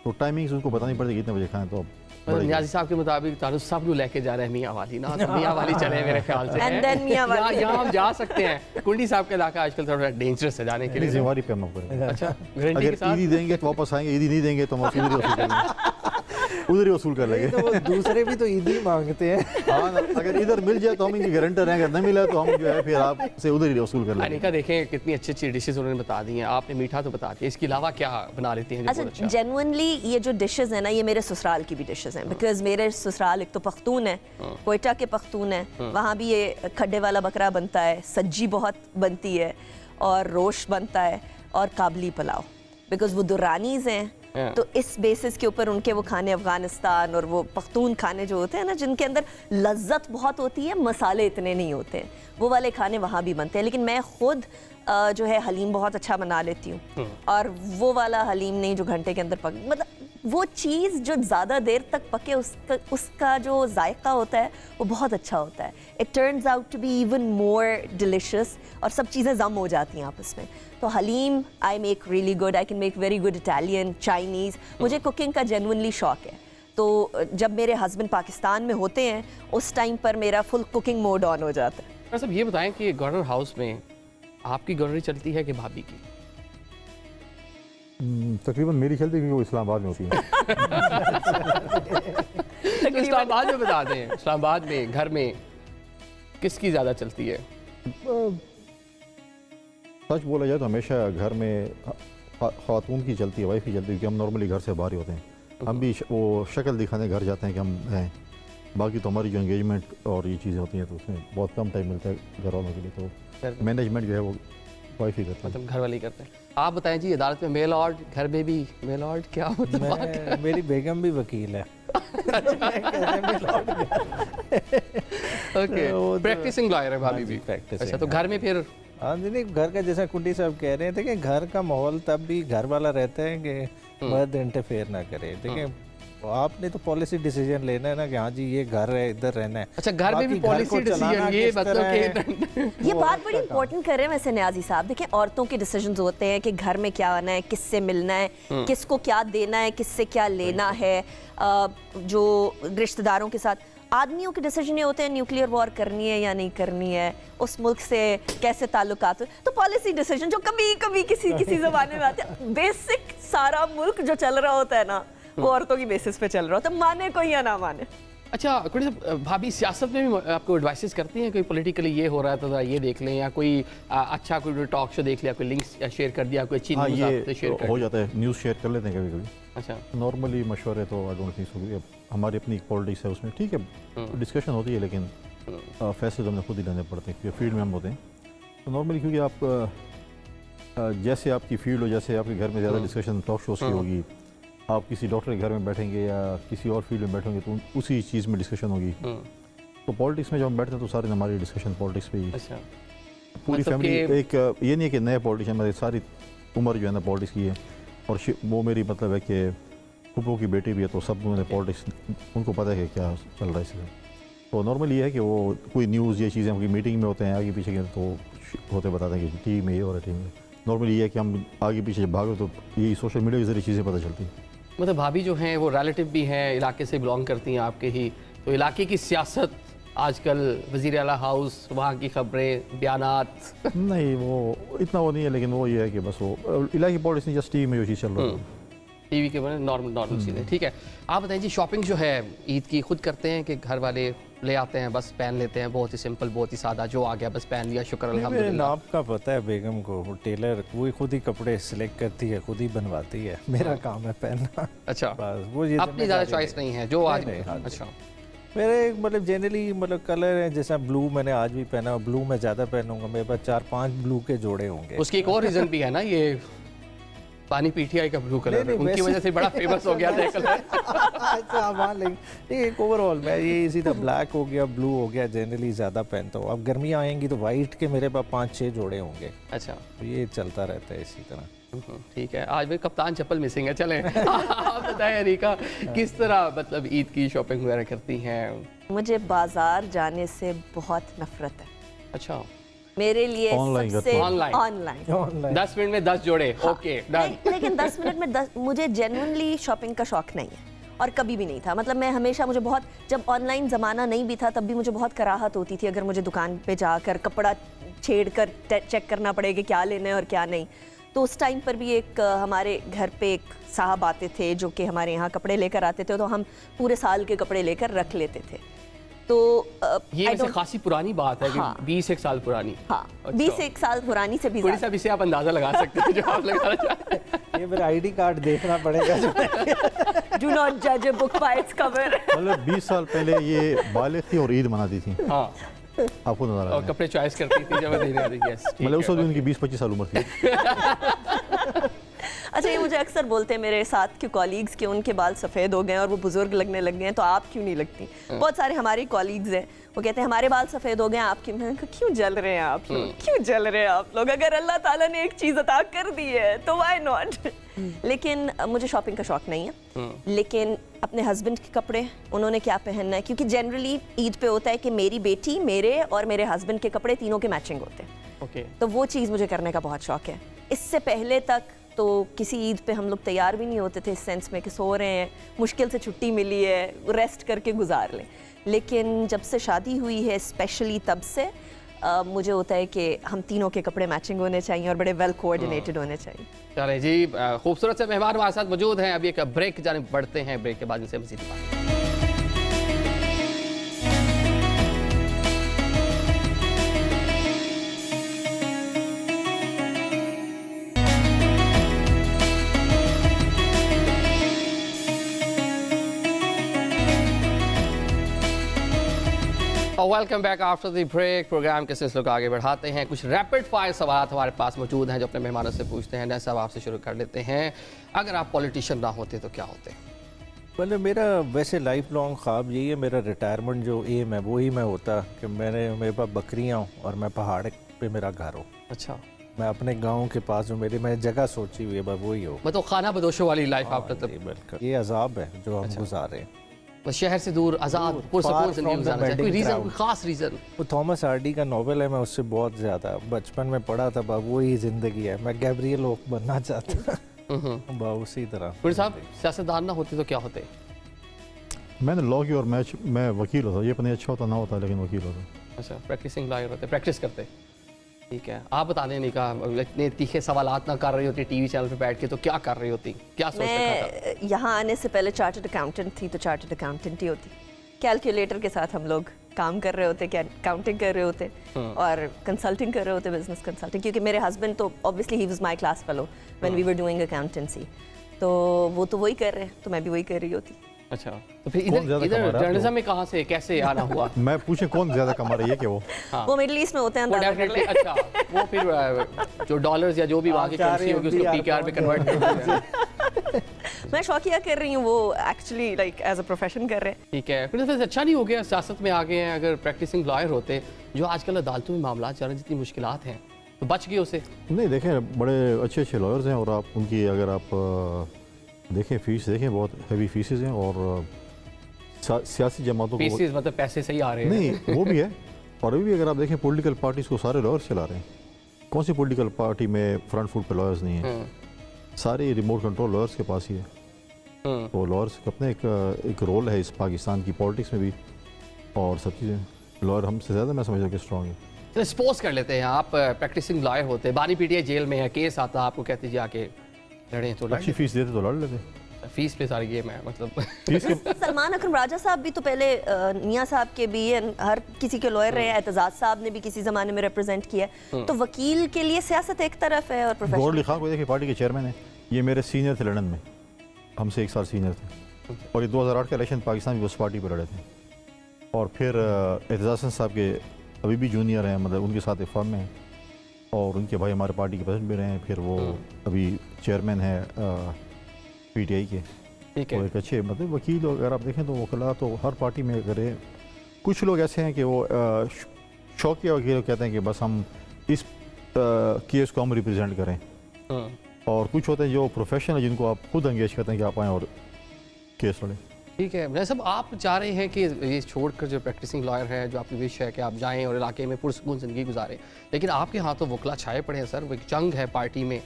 तो टाइमिंग उसको बतानी पड़ती है कि इतने बजे खाना है। तो मतलब न्याजी साहब के मुताबिक तारुफ सब लोग लेके जा रहे हैं मियाँ वाली ना, तो मियाँ वाली चले मेरे ख्याल से। And then मियाँ वाली। यहाँ हम जा सकते हैं। कुंडी साहब का इलाका आजकल थोड़ा डेंजरस है जाने के लिए। जिम्मेवारी पे हम करेंगे। अच्छा, गारंटी के अगर साथ? ईदी देंगे तो वापस आएंगे, ईदी नहीं देंगे तो हम उधर ही वसूल कर लेंगे, उधर ही वसूल कर लेंगे। तो वो दूसरे भी तो ईद ही मांगते हैं। हाँ ना, अगर इधर मिल जाए तो हम इनके गारंटर हैं, अगर नहीं मिला तो हम जो है फिर आपसे उधर ही वसूल कर लेंगे। अनिका देखें कितनी अच्छी अच्छी डिशेस उन्होंने बता दी हैं, आपने मीठा तो बता दिया, इसके अलावा क्या बना लेती हैं जो बहुत अच्छा, अच्छा? जेनुइनली ये जो डिशेस हैं ना, ये मेरे ससुराल की भी डिशेस हैं, बिकॉज मेरे ससुराल एक तो पख्तून है, कोयटा के पख्तून है, वहाँ भी ये खड्डे वाला बकरा बनता है, सज्जी बहुत बनती है और रोश बनता है और काबली पुलाव, बिकॉज वो दुरानीज हैं। तो इस बेसिस के ऊपर उनके वो खाने अफगानिस्तान और वो पख्तून खाने जो होते हैं ना, जिनके अंदर लज्जत बहुत होती है, मसाले इतने नहीं होते हैं, वो वाले खाने वहाँ भी बनते हैं। लेकिन मैं खुद जो है हलीम बहुत अच्छा बना लेती हूँ, और वो वाला हलीम नहीं जो घंटे के अंदर पक, मतलब वो चीज़ जो ज़्यादा देर तक पके उसका जो जायका होता है वो बहुत अच्छा होता है। It turns out to be even more delicious और सब चीज़ें जम हो जाती हैं आपस में। तो haleem I make really good, I can make very good Italian, Chinese. मुझे कुकिंग का जेन्युइनली शौक है, तो जब मेरे हस्बैंड पाकिस्तान में होते हैं उस टाइम पर मेरा फुल कुकिंग मोड ऑन हो जाता है। डॉक्टर साहब ये बताएं कि गवर्नर हाउस में आपकी गवर्नरी चलती है कि भाभी की? तकरीबन मेरी चलती है क्योंकि वो इस्लामाबाद में होती है। तो इस्लामाबाद में बता दें, इस्लामाबाद में घर में किसकी ज़्यादा चलती है? सच बोला जाए तो हमेशा घर में खातून की चलती है, वाइफ की चलती है, क्योंकि हम नॉर्मली घर से बाहर ही होते हैं। हम भी वो शक्ल दिखाने घर जाते हैं कि हम हैं, बाकी तो हमारी जो एंगेजमेंट और ये चीज़ें होती हैं तो उसमें बहुत कम टाइम मिलता है घर वालों के लिए, तो मैनेजमेंट जो है वो वाइफ ही करती है। मतलब घर वाले ही करते हैं। आप बताएं जी, अदालत में मेल ऑर्ड, घर में भी मेल ऑर्ड, क्या मतलब? मेरी बेगम भी वकील है। ओके, प्रैक्टिसिंग लॉयर है भाभी भी? practicing, अच्छा, तो घर में फिर हाँ नहीं, घर का जैसा कुंडी साहब कह रहे थे कि घर का माहौल तब भी घर वाला रहता है कि मर्द इंटरफेयर ना करे। देखिए आपने तो पॉलिसी डिसीजन लेना है ना कि हाँ जी ये घर है, इधर रहना है। अच्छा, घर में भी बाकी घर पॉलिसी को डिसीजन, चलाना ये किस मतलब तरह कि है। ये वो बात आपका बड़ी काम। इंपॉर्टेंट कर रहे हैं वैसे न्याजी साहब। देखिए, औरतों के डिसीजंस होते हैं कि घर में क्या आना है, किससे मिलना है, किसको क्या देना है, किससे क्या लेना है, जो रिश्तेदारों के साथ। आदमियों के डिसीजन ये होते हैं न्यूक्लियर वॉर करनी है या नहीं करनी है, उस मुल्क से कैसे ताल्लुकात। तो पॉलिसी डिसीजन जो कभी कभी किसी किसी जमाने में आते हैं, बेसिक सारा मुल्क जो चल रहा होता है ना, वो औरतों की बेसिस पे चल रहा होता है, माने कोई या ना माने। अच्छा, कोई भाभी सियासत में भी आपको एडवाइसेस करती हैं, कोई पॉलिटिकली ये हो रहा है तो ज़रा ये देख लें, या कोई अच्छा कोई टॉक शो देख लिया, कोई लिंक्स या शेयर कर दिया, कोई अच्छी हाँ, न्यूज़ आपसे शेयर ये कर हो दी? जाता है, न्यूज़ शेयर कर लेते हैं कभी कभी। अच्छा, नॉर्मली मशवरे तो आई डोंट थिंक सो। अब हमारी अपनी पॉलिटिक्स है, उसमें ठीक है डिस्कशन होती है, लेकिन फैसले तो हमें खुद ही लेने पड़ते हैं क्योंकि फील्ड में हम होते हैं। तो नॉर्मली क्योंकि आप जैसे आपकी फील्ड हो, जैसे आपके घर में ज़्यादा डिस्कशन टॉक शोज़ की होगी, आप किसी डॉक्टर के घर में बैठेंगे या किसी और फील्ड में बैठेंगे तो उसी चीज़ में डिस्कशन होगी। तो पॉलिटिक्स में जब हम बैठते हैं तो सारी हमारी डिस्कशन पॉलिटिक्स पे ही। अच्छा, पूरी मतलब फैमिली कि- एक ये नहीं है कि नए पॉलिटिशियन, मेरी सारी उम्र जो है ना पॉलिटिक्स की है। और वो मेरी मतलब है कि फूफो की बेटी भी है, तो सब मैंने पॉलिटिक्स, उनको पता है कि क्या चल रहा है इससे। तो नॉर्मली ये है कि वो कोई न्यूज़ ये चीज़ें, कोई मीटिंग में होते हैं आगे पीछे के, तो होते बताते हैं कि टीवी में ये हो रहा है, टीवी में। नॉर्मली ये है कि हम आगे पीछे जब भागो तो यही सोशल मीडिया के जरिए चीज़ें पता चलती हैं। मतलब भाभी जो हैं वो रिलेटिव भी हैं, इलाके से बिलोंग करती हैं आपके ही, तो इलाके की सियासत आजकल, वज़ीर आला हाउस, वहाँ की खबरें, बयानात। नहीं, वो इतना वो नहीं है, लेकिन वो ये है कि बस वो इलाकी पॉलिटिक्स नहीं, जस्ट टीवी में जो चीज़ चल रही है टीवी के बने नॉर्मल चीज़ें। ठीक है, आप बताइए जी, शॉपिंग जो है ईद की खुद करते हैं कि घर वाले ले आते हैं, बस पहन लेते हैं, बहुत ही सिंपल, बहुत ही सादा, जो आ गया बस पहन लिया, शुक्र मेरे अल्हम्दुलिल्लाह। नाप का पता है बेगम को, वो टेलर वो खुद ही कपड़े सिलेक्ट करती है, खुद ही बनवाती है, मेरा काम है पहनना। अच्छा, बस वो ये अपनी ज़्यादा जिम्मेदारी चॉइस है। नहीं है जो आज। नहीं, हाँ जी। अच्छा, मेरे मतलब जनरली मतलब कलर है, जैसा ब्लू मैंने आज भी पहना, ब्लू मैं ज़्यादा पहनूंगा, मेरे पास 4-5 ब्लू के जोड़े होंगे। उसकी एक और रीज़न भी है ना, ये पानी पीटीआई का ब्लू कलर, नहीं, उनकी वैसे- वजह से बड़ा फेमस हो गया था ये कलर। अच्छा, हाँ, लेकिन एक ओवरऑल मैं ये इसी तरह ब्लैक हो गया, ब्लू हो गया, जनरली ज़्यादा पहनता हूँ। अब गर्मियाँ आएंगी तो वाइट के मेरे पास 5-6 जोड़े होंगे, अच्छा, तो ये चलता रहता है इसी तरह। ठीक है। आज भी कप्तान चप्पल मिसिंग है। चलें, आप बताएं अरीका, किस तरह मतलब ईद की शॉपिंग वगैरह करती हैं? मुझे बाजार जाने से बहुत नफरत है। अच्छा, मेरे लिए Online सबसे करते हो? Online? ऑनलाइन। ऑनलाइन 10 मिनट में 10 जोड़े, ओके डन। लेकिन 10 मिनट में 10, मुझे जेन्युइनली शॉपिंग का शौक नहीं है और कभी भी नहीं था। मतलब मैं हमेशा, मुझे बहुत, जब ऑनलाइन ज़माना नहीं भी था तब भी मुझे बहुत कराहत होती थी अगर मुझे दुकान पे जाकर कपड़ा छेड़ कर चेक करना पड़े कि क्या लेना है और क्या नहीं। तो उस टाइम पर भी एक हमारे घर पे एक साहब आते थे जो कि हमारे यहाँ कपड़े लेकर आते थे, तो हम पूरे साल के कपड़े लेकर रख लेते थे। तो ये I वैसे don't- खासी पुरानी बात है कि हाँ। 20 साल पुरानी। हाँ, अच्छा। 20 साल पुरानी से भी थोड़ी ज़्यादा। सा भी से आप अंदाजा लगा सकते हैं जो आप लगाना चाहते हैं। ये मेरा आईडी कार्ड देखना पड़ेगा जो Do not judge a book by its cover। मतलब 20 साल पहले ये बालिग थी और ईद मनाती थी, हाँ, आपको नजर आ और रहा है। कपड़े चॉइस करती थी जब देने आती थी। यस, मतलब उस वक्त भी उनकी 20-25 साल उम्र थी। अच्छा, ये मुझे अक्सर बोलते हैं मेरे साथ के कॉलीग्स कि उनके बाल सफ़ेद हो गए हैं और वो बुजुर्ग लगने लग गए हैं, तो आप क्यों नहीं लगती? बहुत सारे हमारे कॉलीग्स हैं, वो कहते हैं हमारे बाल सफ़ेद हो गए हैं, आप क्यों? मैंने कहा, क्यों जल रहे हैं आप लोग? क्यों जल रहे हैं आप लोग? अगर अल्लाह ताला ने एक चीज़ अता कर दी है तो व्हाई नॉट? लेकिन मुझे शॉपिंग का शौक नहीं है, लेकिन अपने हस्बैंड के कपड़े उन्होंने क्या पहनना है, क्योंकि जनरली ईद पे होता है कि मेरी बेटी, मेरे और मेरे हस्बैंड के कपड़े तीनों के मैचिंग होते हैं। ओके, तो वो चीज़ मुझे करने का बहुत शौक है। इससे पहले तक तो किसी ईद पे हम लोग तैयार भी नहीं होते थे, इस सेंस में कि सो रहे हैं, मुश्किल से छुट्टी मिली है, रेस्ट करके गुजार लें। लेकिन जब से शादी हुई है स्पेशली तब से मुझे होता है कि हम तीनों के कपड़े मैचिंग होने चाहिए और बड़े वेल कोऑर्डिनेटेड होने चाहिए। चलें जी, खूबसूरत से मेहमान हमारे साथ मौजूद हैं। अभी एक ब्रेक की जानिब बढ़ते हैं, ब्रेक के बाद इनसे मज़ीद बात। Welcome back after the break. Programme के सिलसिले को आगे बढ़ाते हैं। कुछ रैपिड फायर सवाल हमारे पास मौजूद हैं जो अपने मेहमानों से पूछते हैं। नए साहब आपसे शुरू कर लेते हैं, अगर आप पॉलिटिशियन ना होते तो क्या होते? मतलब मेरा वैसे लाइफ लॉन्ग ख्वाब यही है, मेरा रिटायरमेंट जो एम है वही मैं होता कि मेरे पास बकरियाँ हों और मैं पहाड़ पे मेरा घर हो। अच्छा, मैं अपने गांव के पास हूँ, मैं जगह सोची हुई है, बस वही हो। मतलब खाना बदोशों वाली लाइफ आप जी, मतलब बिल्कुल। ये अजाब है जो हम गुजार रहे हैं। बस शहर से दूर आज़ाद पुरसकून जिंदगी from the गुजारना चाहिए। कोई wedding रीज़न, crowd। कोई ख़ास रीज़न? वो थॉमस हार्डी का नॉवेल है, मैं उससे बहुत ज़्यादा बचपन में पढ़ा था, बस वही ज़िंदगी है। मैं गैब्रियल ओक बनना चाहता बस उसी तरह। फिर साहब सियासतदान ना होते तो क्या होते? मैंने लॉ की और मैं वकील होता, ये पता नहीं अच्छा होता ना होता, लेकिन वकील होता। अच्छा, प्रैक्टिसिंग लॉयर होते, प्रैक्टिस करते। ठीक है, आप बता दें नहीं कहा, इतने तीखे सवालात ना कर रही होती टीवी चैनल पे बैठ के, तो क्या कर रही होती, क्या सोच रखा था? मैं यहाँ आने से पहले चार्टर्ड अकाउंटेंट थी, तो चार्टर्ड अकाउंटेंट ही होती। कैलकुलेटर के साथ हम लोग काम कर रहे होते, क्या काउंटिंग कर रहे होते और कंसल्टिंग कर रहे होते, बिजनेस कंसल्टिंग। क्योंकि मेरे हस्बैंड तो ऑब्वियसली ही was my class fellow when we were doing accountancy, तो वो तो वही कर रहे हैं, तो मैं भी वही कर रही होती। अच्छा, तो फिर कौन ज्यादा इधर कमा रहा है जर्नलिज्म में कहाँ से कैसे आना हुआ? मैं पूछे कौन ज़्यादा कमा रही है कि वो? वो मिडिल ईस्ट में होते हैं, वो अंदाजा कर डेफिनेटली, ले। अच्छा वो फिर जो डॉलर्स या जो भी वहाँ की करेंसी होगी उसको पीकेआर में कन्वर्ट कर देते हैं। मैं शौकिया कर रही हूँ, वो actually like as a profession कर रहे हैं। ठीक है, फिर तो अच्छा नहीं हो गया सियासत में आ गए हैं? अगर प्रैक्टिसिंग लॉयर होते, जो आजकल अदालतों में मामला चल रहे हैं, जितनी मुश्किलात हैं, तो बच गए उसे। नहीं, देखें बड़े अच्छे अच्छे लॉयर्स हैं, और आप उनकी अगर आप देखें फीस देखें, बहुत हैवी फीसेस हैं, और सियासी जमातों को फीसिस मतलब पैसे सही आ रहे हैं? नहीं, वो भी है। और अभी भी अगर आप देखें पॉलिटिकल पार्टीज को सारे लॉयर्स चला रहे हैं। कौन सी पॉलिटिकल पार्टी में फ्रंट फुट पे लॉयर्स नहीं है? सारे रिमोट कंट्रोल लॉयर्स के पास ही है। तो लॉयर्स का अपने एक रोल है इस पाकिस्तान की पॉलिटिक्स में भी, और सब चीज़ें। लॉयर हमसे ज़्यादा मैं समझता हूँ कि स्ट्रॉन्ग है। सपोज कर लेते हैं आप प्रैक्टिसिंग लॉयर होते, बानी पीटीआई जेल में है, केस आता, आपको कहते जी आके लड़ें, तो अच्छी फीस देते तो लड़ लेते। फीस पे सारी गेम है मतलब। फीस के सलमान अकरम राजा साहब भी तो पहले मियाँ साहब के भी हर किसी के लॉयर रहे हैं। एतजाज साहब ने भी किसी ज़माने में रिप्रेजेंट किया है। तो वकील के लिए सियासत एक तरफ है और प्रोफेशनल। गौर अली खान को देखिए, पार्टी के चेयरमैन है, ये मेरे सीनियर थे लंदन में, हमसे 1 साल सीनियर थे, और ये 2008 का इलेक्शन पाकिस्तान पीपल्स पार्टी पर लड़े थे। और फिर एतजाज साहब के अभी भी जूनियर हैं, मतलब उनके साथ एक फर्म में हैं, और उनके भाई हमारे पार्टी के प्रेसिडेंट भी रहे हैं। फिर वो अभी चेयरमैन है पीटीआई के। ठीक वो है, एक अच्छे मतलब वकील, अगर आप देखें तो वकला तो हर पार्टी में करें। कुछ लोग ऐसे हैं कि वो शौकिया वकील कहते हैं कि बस हम इस केस को हम रिप्रेजेंट करें, और कुछ होते हैं जो प्रोफेशनल, जिनको आप खुद एंगेज करते हैं कि आप आएँ और केस लड़ें। ठीक है। मैं सब आप चाह रहे हैं कि ये छोड़कर जो प्रैक्टिसिंग लॉयर है, जो आपकी विश है कि आप जाएं और इलाके में पुरसकून ज़िंदगी गुजारें, लेकिन आपके हाथ तो वकला छाए पड़े हैं सर। वो एक जंग है पार्टी में,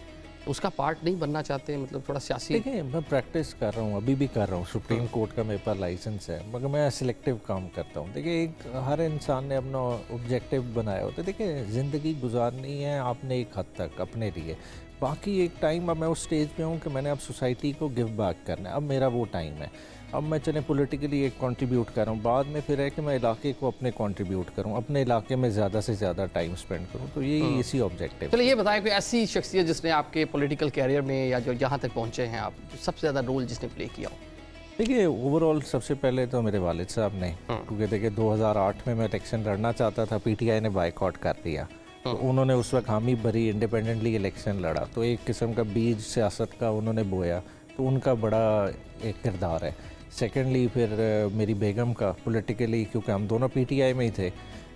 उसका पार्ट नहीं बनना चाहते, मतलब थोड़ा सियासी? देखिए, मैं प्रैक्टिस कर रहा हूँ, अभी भी कर रहा हूँ, सुप्रीम कोर्ट का मेरे पास लाइसेंस है, मगर मैं सिलेक्टिव काम करता हूँ। देखिए, एक हर इंसान ने अपना ऑब्जेक्टिव बनाया होता है। देखिए, ज़िंदगी गुजारनी है आपने एक हद तक अपने लिए, बाकी एक टाइम अब मैं उस स्टेज पे हूँ कि मैंने अब सोसाइटी को गिव बैक करना है। अब मेरा वो टाइम है, अब मैं चले पॉलिटिकली एक कंट्रीब्यूट कर रहा हूँ, बाद में फिर है कि मैं इलाके को अपने कंट्रीब्यूट करूँ, अपने इलाके में ज़्यादा से ज़्यादा टाइम स्पेंड करूँ। तो यही इसी ऑब्जेक्टिव। चलिए ये बताएं, कोई ऐसी शख्सियत जिसने आपके पॉलिटिकल कैरियर में या जो यहाँ तक पहुँचे हैं आप, सबसे ज़्यादा रोल जिसने प्ले किया हो? देखिए, ओवरऑल सबसे पहले तो मेरे वालिद साहब ने, क्योंकि देखिए 2008 में मैं इलेक्शन लड़ना चाहता था, पीटीआई ने बाइकआउट कर दिया, तो उन्होंने उस वक्त हामी भरी, इंडिपेंडेंटली इलेक्शन लड़ा, तो एक किस्म का बीज सियासत का उन्होंने बोया, तो उनका बड़ा एक किरदार है। सेकेंडली फिर मेरी बेगम का पॉलिटिकली, क्योंकि हम दोनों पीटीआई में ही थे,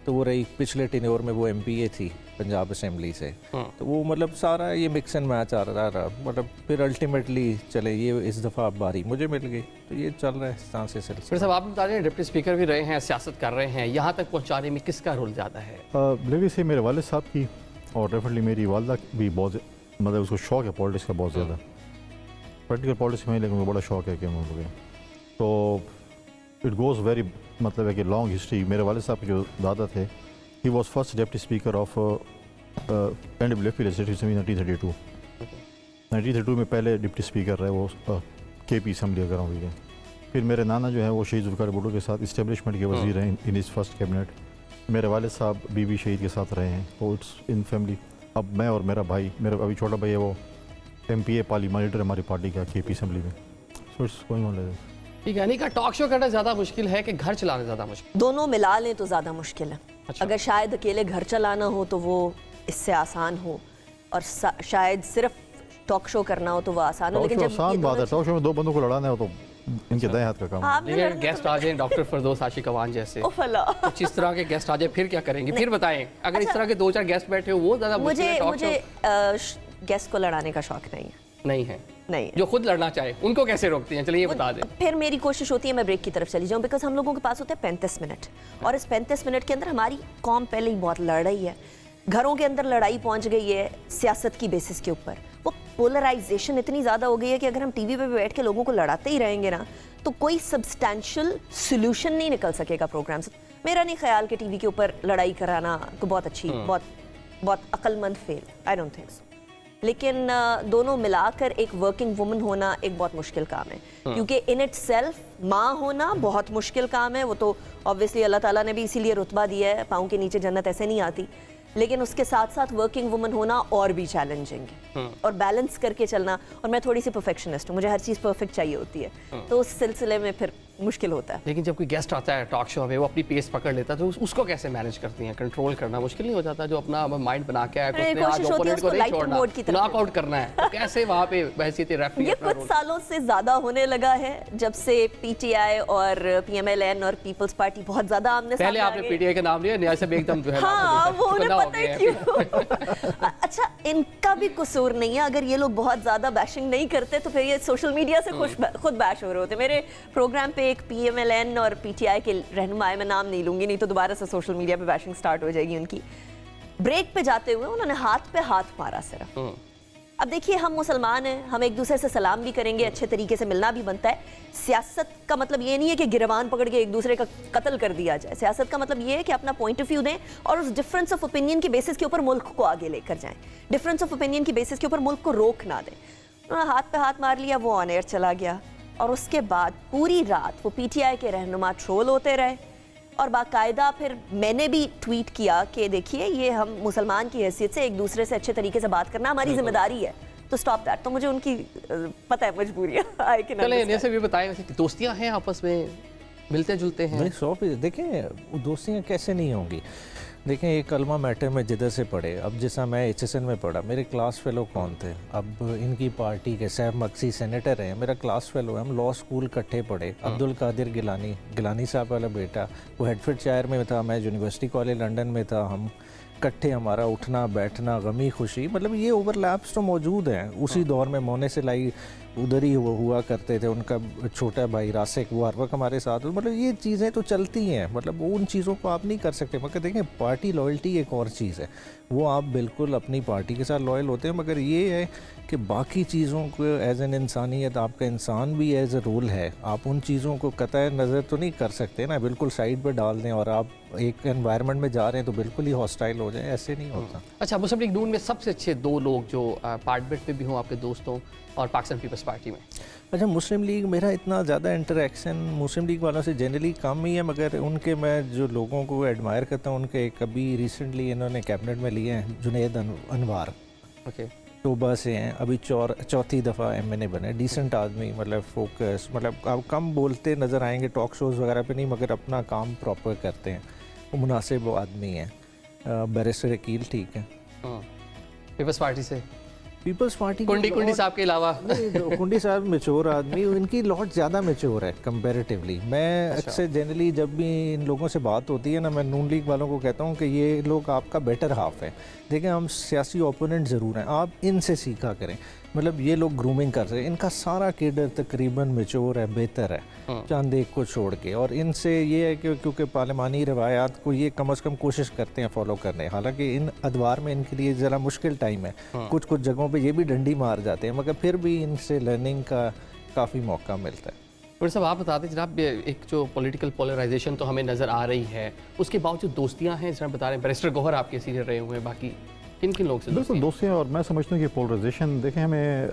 तो वो रही पिछले टेन्योर में वो एमपीए थी पंजाब असेंबली से, तो वो मतलब सारा ये मिक्स एंड मैच आ रहा, मतलब फिर अल्टीमेटली चले ये इस दफ़ा बारी मुझे मिल गई, तो ये चल रहा है इस तरह से सिलसिला। फिर साहब आप बता रहे हैं डिप्टी स्पीकर भी रहे हैं, सियासत कर रहे हैं, यहाँ तक पहुँचाने में किसका रोल ज़्यादा है? लेकिन से मेरे वालिद साहब की, और डेफिनेटली मेरी वालदा भी बहुत, मतलब उसको शौक है पॉलिटिक्स का बहुत ज़्यादा, प्रैक्टिकल पॉलिटिक्स में, लेकिन मुझे बड़ा शौक है कि हम लोग, तो इट गोज़ वेरी, मतलब है कि लॉन्ग हिस्ट्री। मेरे वालिद साहब के जो दादा थे, he was first deputy speaker of NWFP legislative 1932। 1932 में पहले डिप्टी स्पीकर रहे वो KP असम्बली अगर हुई है। फिर मेरे नाना जो है वो शहीद जुल्फ़िकार भुट्टो के साथ इस्टेब्लिशमेंट के वज़ीर हैं इन इस फर्स्ट कैबिनेट। मेरे वालिद साहब बीबी शहीद के साथ रहे हैं, तो इट्स इन फैमिली। अब मैं और मेरा भाई, मेरा अभी छोटा भाई है, वो MPA पार्लियामेंटर हमारी पार्टी का KP असम्बली में। So it's going on like that. ठीक है, यानी कि टॉक शो करना ज़्यादा मुश्किल है कि घर चलाना ज़्यादा मुश्किल? दोनों मिला लें तो ज़्यादा मुश्किल है। अच्छा। अगर शायद अकेले घर चलाना हो तो वो इससे आसान हो, और शायद सिर्फ टॉक शो करना हो तो वो आसान हो, टॉक लेकिन शो जब ये आसान बात है, दोनों टॉक शो में दो बंदों को लड़ाना है तो इनके दाएं हाथ का काम है। आपने लेकिन लड़ना गेस्ट आ जाए डॉक्टर फरदोस आशिक अवान जैसे, ओ फला। कुछ इस तरह के गेस्ट आ जाए फिर क्या करेंगे? फिर बताएं, अगर इस तरह के 2-4 गेस्ट बैठे हो वो ज़्यादा मुश्किल है। मुझे टॉक शो गेस्ट को लड़ाने का शौक नहीं है, नहीं है, नहीं जो खुद लड़ना चाहे उनको कैसे रोकती हैं? चलिए ये बता दें। फिर मेरी कोशिश होती है मैं ब्रेक की तरफ चली जाऊं, बिकॉज हम लोगों के पास होते हैं 35 मिनट, और इस 35 मिनट के अंदर हमारी कौम पहले ही बहुत लड़ रही है, घरों के अंदर लड़ाई पहुंच गई है सियासत की बेसिस के ऊपर, वो पोलराइजेशन इतनी ज़्यादा हो गई है कि अगर हम टीवी पे बैठ के लोगों को लड़ाते ही रहेंगे ना तो कोई सब्सटैंशियल सोल्यूशन नहीं निकल सकेगा प्रोग्राम से। मेरा नहीं ख्याल कि टीवी के ऊपर लड़ाई कराना को बहुत अच्छी, बहुत अक्लमंद fail, I don't think so. लेकिन दोनों मिलाकर एक वर्किंग वुमन होना एक बहुत मुश्किल काम है, क्योंकि इन इट सेल्फ माँ होना बहुत मुश्किल काम है। वो तो ऑब्वियसली अल्लाह ताला ने भी इसीलिए रुतबा दिया है, पाँव के नीचे जन्नत ऐसे नहीं आती, लेकिन उसके साथ साथ वर्किंग वुमन होना और भी चैलेंजिंग है, और बैलेंस करके चलना। और मैं थोड़ी सी परफेक्शनिस्ट हूँ, मुझे हर चीज़ परफेक्ट चाहिए होती है, तो उस सिलसिले में फिर मुश्किल होता है। लेकिन जब कोई गेस्ट आता है टॉक शो में, वो अपनी पेस पकड़ लेता है, तो उसको कैसे मैनेज करती हैं? कंट्रोल करना मुश्किल नहीं हो जाता? जो अपना माइंड बना के आया, अरे, उसने आज कोशिश होती है ओपोनेंट को उसको नहीं light छोड़ना, mode की तरफ नॉकआउट करना है, तो कैसे वहाँ पे हैसियत रेफरी ये अपना कुछ रोल? सालों से ज्यादा होने लगा है, जब से पीटीआई और पीएमएलएन और पीपल्स पार्टी बहुत ज्यादा आमने पहले सामने आ आपने गए। पीटीआई का नाम लिया, न्याय से एकदम जो है हाँ, वो उन्हें चुकन्ना हो पता है गया क्यों। अच्छा, इनका भी कसूर नहीं है, अगर ये लोग बहुत ज्यादा बैशिंग नहीं करते तो फिर ये सोशल मीडिया से खुद बैश हो रहे होते। मेरे प्रोग्राम पे एक पीएमएलएन और पीटीआई के रहनुमा, मैं नाम नहीं लूंगी नहीं तो दोबारा से सोशल मीडिया पे बैशिंग स्टार्ट हो जाएगी उनकी। ब्रेक पे जाते हुए उन्होंने हाथ पे हाथ मारा सिर्फ। अब देखिए, हम मुसलमान हैं, हम एक दूसरे से सलाम भी करेंगे, अच्छे तरीके से मिलना भी बनता है। सियासत का मतलब ये नहीं है कि गिरबान पकड़ के एक दूसरे का कत्ल कर दिया जाए। सियासत का मतलब ये है कि अपना पॉइंट ऑफ व्यू दें और उस डिफरेंस ऑफ ओपिनियन की बेसिस के ऊपर मुल्क को आगे लेकर जाएं, डिफरेंस ऑफ ओपिनियन की बेसिस के ऊपर मुल्क को रोक ना दें। उन्होंने हाथ पे हाथ मार लिया, वो ऑन एयर चला गया, और उसके बाद पूरी रात वो पीटीआई के रहनुमा ट्रोल होते रहे। और बाकायदा फिर मैंने भी ट्वीट किया कि देखिए, ये हम मुसलमान की हैसियत से एक दूसरे से अच्छे तरीके से बात करना हमारी जिम्मेदारी है, तो स्टॉप दैट। तो मुझे उनकी पता है मजबूरियाँ। चले जैसे भी बताएं, वैसे दोस्तियाँ हैं आपस में, मिलते जुलते हैं? नहीं, 100%। देखें, दोस्तियाँ कैसे नहीं होंगी? देखें, एक अल्मा मैटर में जिधर से पढ़े, अब जैसा मैं HSN में पढ़ा, मेरे क्लास फेलो कौन थे? अब इनकी पार्टी के सैफ मक्सी सेनेटर हैं, मेरा क्लास फेलो है, हम लॉ स्कूल इकट्ठे पढ़े। अब्दुल कादिर गिलानी साहब वाला बेटा, वो हेडफोर्डशायर में था, मैं यूनिवर्सिटी कॉलेज लंदन में था, हम इकट्ठे, हमारा उठना बैठना, गमी खुशी, मतलब ये ओवरलैप्स तो मौजूद हैं। उसी दौर में मोने से लाई उधर ही वो हुआ करते थे, उनका छोटा भाई रासिक, वो हर वक्त हमारे साथ, मतलब ये चीज़ें तो चलती हैं, मतलब उन चीज़ों को आप नहीं कर सकते। मगर देखें, पार्टी लॉयल्टी एक और चीज़ है, वो आप बिल्कुल अपनी पार्टी के साथ लॉयल होते हैं, मगर ये है कि बाकी चीज़ों को एज एन इंसानियत, आपका इंसान भी एज ए रोल है, आप उन चीज़ों को कतई नज़र तो नहीं कर सकते ना, बिल्कुल साइड पर डाल दें और आप एक एनवायरनमेंट में जा रहे हैं तो बिल्कुल ही हॉस्टाइल हो जाए, ऐसे नहीं होता। अच्छा, मुस्लिम लीग नून में सबसे अच्छे 2 लोग जो पार्लियामेंट में भी हों आपके दोस्तों और पाकिस्तान पीपल्स पार्टी में? अच्छा, मुस्लिम लीग, मेरा इतना ज़्यादा इंटरेक्शन मुस्लिम लीग वालों से जनरली कम ही है, मगर उनके मैं जो लोगों को एडमायर करता हूँ, उनके कभी रिसेंटली इन्होंने कैबिनेट में लिए हैं जुनैद अनवार, ओके, तोबा से हैं, अभी चौथी दफ़ा MNA बने, डिसेंट आदमी, मतलब फोकस, मतलब आप कम बोलते नज़र आएंगे टॉक शोज़ वगैरह पे नहीं, मगर अपना काम प्रॉपर करते हैं, वो मुनासिब आदमी हैं। बैरिस्टर अकील ठीक है पीपल्स पार्टी से, पीपल्स पार्टी कुंडी साहब के अलावा। कुंडी साहब मेच्योर आदमी, इनकी लॉट ज़्यादा मेच्योर है कंपैरेटिवली। मैं अक्सर जनरली जब भी इन लोगों से बात होती है ना, मैं नून लीग वालों को कहता हूँ कि ये लोग आपका बेटर हाफ है। देखें, हम सियासी ओपोनेंट ज़रूर हैं, आप इनसे सीखा करें, मतलब ये लोग ग्रूमिंग कर रहे हैं, इनका सारा केडर तकरीबन मेच्योर है, बेहतर है, चंद एक को छोड़ के। और इनसे ये है कि क्योंकि पार्लिमानी रवायात को ये कम अज़ कम कोशिश करते हैं फॉलो करने, हालांकि इन अदवार में इनके लिए ज़रा मुश्किल टाइम है, कुछ जगहों पे ये भी डंडी मार जाते हैं, मगर फिर भी इनसे लर्निंग का काफ़ी मौका मिलता है। और सब आप बताते जनाब, एक जो पॉलिटिकल पोलराइजेशन तो हमें नज़र आ रही है, उसके बावजूद दोस्तियाँ हैं, जनाब बता रहे हैं, बैरिस्टर गौहर आपके सीनियर रहे हुए हैं, बाकी किन किन लोग से बिल्कुल दोस्तियाँ। और मैं समझता हूँ कि पोलराइजेशन, देखें, हमें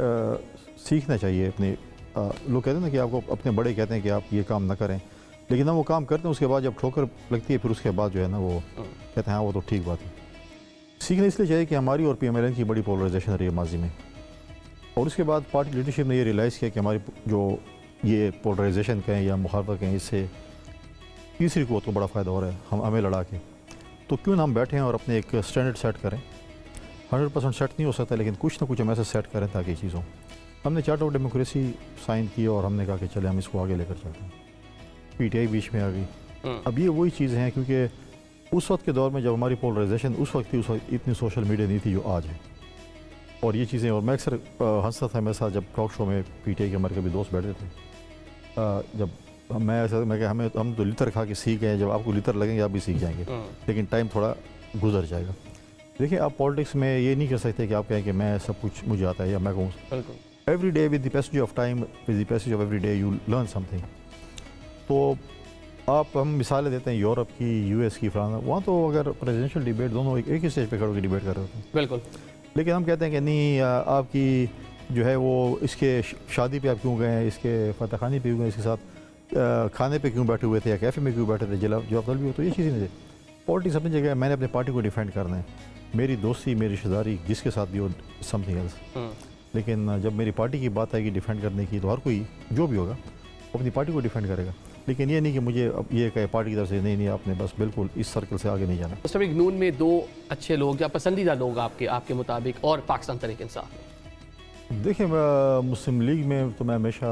सीखना चाहिए अपने। लोग कहते हैं ना कि आपको अपने बड़े कहते हैं कि आप ये काम ना करें, लेकिन हम वो काम करते हैं, उसके बाद जब ठोकर लगती है फिर उसके बाद जो है ना वो कहते हैं हाँ वो तो ठीक बात है। सीखना इसलिए चाहिए कि हमारी और PMLN की बड़ी पोलराइजेशन रही है माजी में, और उसके बाद पार्टी लीडरशिप ने ये रियलाइज़ किया कि हमारी जो ये पोलराइजेशन कहें या मुखालफत कहें, इससे तीसरी क़ुव्वत को बड़ा फ़ायदा हो रहा है, हमें लड़ा के, तो क्यों ना हम बैठें और अपने एक स्टैंडर्ड सेट करें। 100% सेट नहीं हो सकता, लेकिन कुछ ना कुछ हम ऐसे सेट करें ताकि ये चीज़ हो। हमने चार्टर ऑफ डेमोक्रेसी साइन किया और हमने कहा कि चले हम इसको आगे लेकर चलते हैं। PTI बीच में आ गई। अब ये वही चीज़ें हैं, क्योंकि उस वक्त के दौर में जब हमारी पोलराइजेशन उस वक्त थी, उस वक्त इतनी सोशल मीडिया नहीं थी जो आज है। और ये चीज़ें, और मैं अक्सर हंसता था मेरे साथ जब टॉक शो में PTI के हमारे कभी दोस्त बैठे थे, जब मैं ऐसा मैं कि हम तो लितर खा के सीख गए, जब आपको लितर लगेंगे आप भी सीख जाएंगे, लेकिन टाइम थोड़ा गुजर जाएगा। देखिए, आप पॉलिटिक्स में ये नहीं कर सकते कि आप कहें कि मैं सब कुछ मुझे आता है, या मैं कहूँ every day with the passage of time, with the passage of every day you learn something. तो आप हम मिसालें देते हैं यूरोप की, US की, फ्रांस, वहाँ तो अगर प्रेसिडेंशियल डिबेट दोनों एक ही स्टेज पे खड़े होकर डिबेट कर रहे होते हैं। बिल्कुल। लेकिन हम कहते हैं कि नहीं, आपकी जो है वो इसके शादी पे आप क्यों गए हैं, इसके फतह खानी पे क्यों गए, इसके साथ खाने पे क्यों बैठे हुए थे, या कैफ़े में क्यों बैठे थे, जवाब तलब भी हो। तो ये चीज़ें नहीं। पॉलिटिक्स अपनी जगह है, मैंने अपनी पार्टी को डिफेंड करना है, मेरी दोस्ती, मेरी रिश्तेदारी जिसके साथ भी हो, समथिंग एल्स। लेकिन जब मेरी पार्टी की बात आएगी डिफेंड करने की, तो हर कोई जो भी होगा वो अपनी पार्टी को डिफेंड करेगा। लेकिन ये नहीं कि मुझे अब ये कहे पार्टी की तरफ से नहीं आपने बस बिल्कुल इस सर्कल से आगे नहीं जाना। मुस्लिम लीग नून में 2 अच्छे लोग या पसंदीदा लोग आपके मुताबिक, और पाकिस्तान तहरीक इंसाफ में? देखिए, मुस्लिम लीग में तो मैं हमेशा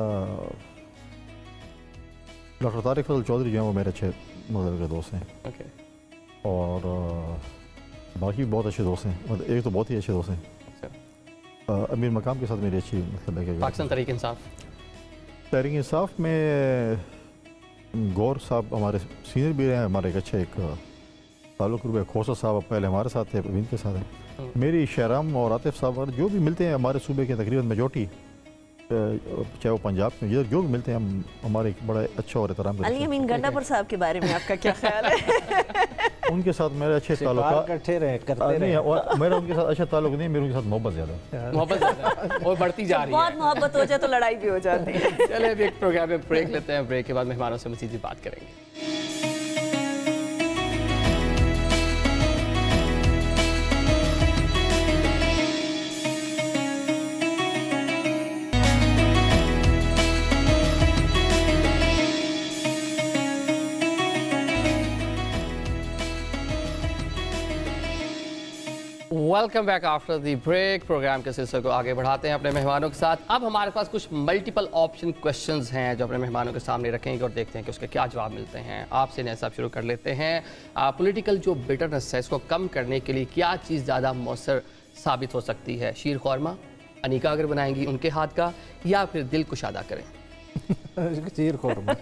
डॉक्टर तारिक फजल चौधरी जो हैं वो मेरे अच्छे मतलब के दोस्त हैं। ओके। और बाकी भी बहुत अच्छे दोस्त हैं, मतलब एक तो बहुत ही अच्छे दोस्त हैं। अमीर मकाम के साथ मेरी अच्छी मतलब है कि पाकिस्तान तहरीक इंसाफ, तहरीक इंसाफ में गौर साहब हमारे सीनियर भी रहे हैं, हमारे एक अच्छे एक ताल्लुक रूप है। खोसा साहब पहले हमारे साथ थे, अब इनके साथ हैं। मेरी शहराम और आतिफ साहब जो भी मिलते हैं हमारे सूबे के तकरीबन मेजॉरिटी, चाहे वो पंजाब में जिधर जो भी मिलते हैं, हम हमारे एक बड़ा अच्छा और एहतराम करते हैं। अली अमीन गंडापुर साहब के बारे में आपका क्या ख्याल है? उनके साथ मेरे अच्छे ताल्लुक करते रहे नहीं, और मेरा उनके साथ अच्छा ताल्लुक नहीं, मेरे उनके साथ मोहब्बत ज़्यादा है। मोहब्बत ज़्यादा है और बढ़ती जा रही है। बहुत मोहब्बत हो जाए तो लड़ाई भी हो जाती है। चले अभी एक प्रोग्राम में ब्रेक लेते हैं, ब्रेक के बाद मेहमानों से मज़ीद बात करेंगे। Welcome back after the break. Programme के सिलसिले को आगे बढ़ाते हैं अपने मेहमानों के साथ। अब हमारे पास कुछ मल्टीपल ऑप्शन क्वेश्चंस हैं जो अपने मेहमानों के सामने रखेंगे और देखते हैं कि उसके क्या जवाब मिलते हैं। आपसे नया साहब शुरू कर लेते हैं। पॉलिटिकल जो बिटरनेस है इसको कम करने के लिए क्या चीज़ ज़्यादा मौसर साबित हो सकती है? शीर खौरमा अनिका अगर बनाएंगी उनके हाथ का, या फिर दिल कुशादा करें? शीर खौरमा।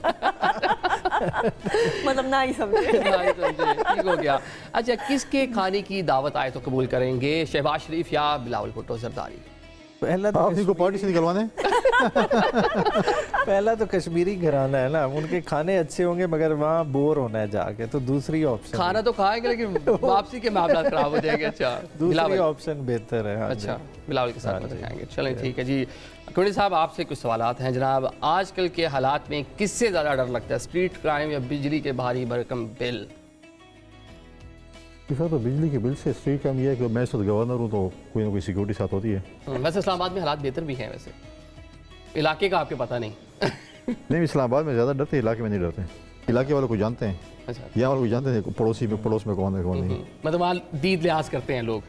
मतलब ना ही समझे। ठीक हो गया। अच्छा, किसके खाने की दावत आए तो कबूल करेंगे? शहबाज शरीफ या बिलावल भुट्टो जरदारी? पहला तो आप इनको पार्टी से निकलवाने पहला तो कश्मीरी घराना है ना, उनके खाने अच्छे होंगे मगर वहाँ बोर होना है जाके, तो दूसरी ऑप्शन खाना तो खाएंगे लेकिन वापसी के मामला खराब हो जाएंगे। अच्छा, दूसरी ऑप्शन बेहतर है। हाँ अच्छा, बिलावल के साथ खाएंगे। चलें ठीक है जी। कुंडी साहब, आपसे कुछ सवालात हैं जनाब। आजकल के हालात में किससे ज़्यादा डर लगता है, स्ट्रीट क्राइम या बिजली के भारी भरकम बिल? तो बिजली के बिल से स्ट्रीट क्राइम ये है कि मैं इस वक्त गवर्नर हूँ तो कोई ना कोई सिक्योरिटी साथ होती है। वैसे इस्लामाबाद में हालात बेहतर भी हैं, वैसे इलाके का आपके पता नहीं। नहीं, इस्लामाबाद में ज़्यादा डरते, इलाके में नहीं डरते। इलाके वालों को जानते हैं, अच्छा, यहाँ वालों को जानते हैं पड़ोस में कौन है कौन नहीं। मतलब वहाँ दीद लिहाज करते हैं लोग।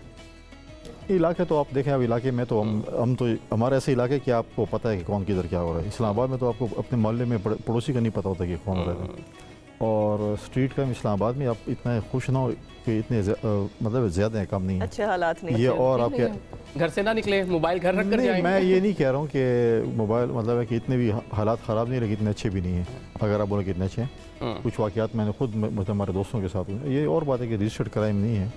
इलाके तो आप देखें, अब इलाके में तो हम तो हमारे ऐसे इलाके कि आपको पता है कि कौन किधर क्या हो रहा है। इस्लामाबाद में तो आपको अपने मोहल्ले में पड़ोसी का नहीं पता होता कि कौन हो रहा है। और स्ट्रीट क्राइम इस्लामाबाद में आप इतना खुश ना हो कि इतने मतलब ज़्यादा हैं, कम नहीं है। अच्छे हालात नहीं ये और आपके घर से ना निकले, मोबाइल घर रख कर नहीं, जाएंगे। मैं ये नहीं कह रहा हूँ कि मोबाइल मतलब है कि इतने भी हालात ख़राब नहीं लगे, इतने अच्छे भी नहीं हैं। अगर आप बोले कि इतने अच्छे हैं, कुछ वाक़यात मैंने खुद मतलब हमारे दोस्तों के साथ हुए। ये और बात है कि रजिस्टर्ड क्राइम नहीं है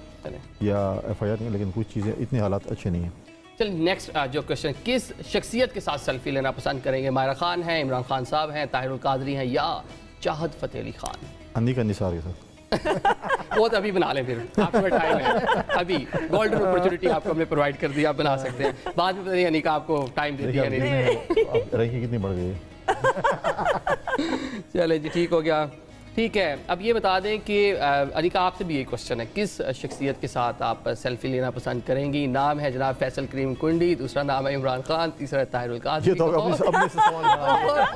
या FIR नहीं, लेकिन कुछ चीज़ें इतने हालात अच्छे नहीं हैं। चलिए नेक्स्ट जो क्वेश्चन, किस शख्सियत के साथ सेल्फी लेना पसंद करेंगे? मायरा खान हैं, इमरान खान साहब हैं, ताहिरुल कादरी हैं, या चाहत फ़तेह अली खान? अनिका निसार के साथ। वो तो अभी बना लें, फिर आपके टाइम है अभी। गोल्डन अपॉर्चुनिटी आपको हमने प्रोवाइड कर दी, आप बना सकते हैं। बाद में पता नहीं अनिका आपको टाइम देती है नहीं। रैंकिंग कितनी बढ़ गई है। चले जी, ठीक हो गया। ठीक है, अब ये बता दें कि अनिका आपसे भी ये क्वेश्चन है, किस शख्सियत के साथ आप सेल्फी लेना पसंद करेंगी? नाम है जनाब फैसल करीम कुंडी, दूसरा नाम है इमरान खान, तीसरा है ताहिरुल कादरी ये तो अपने से सवाल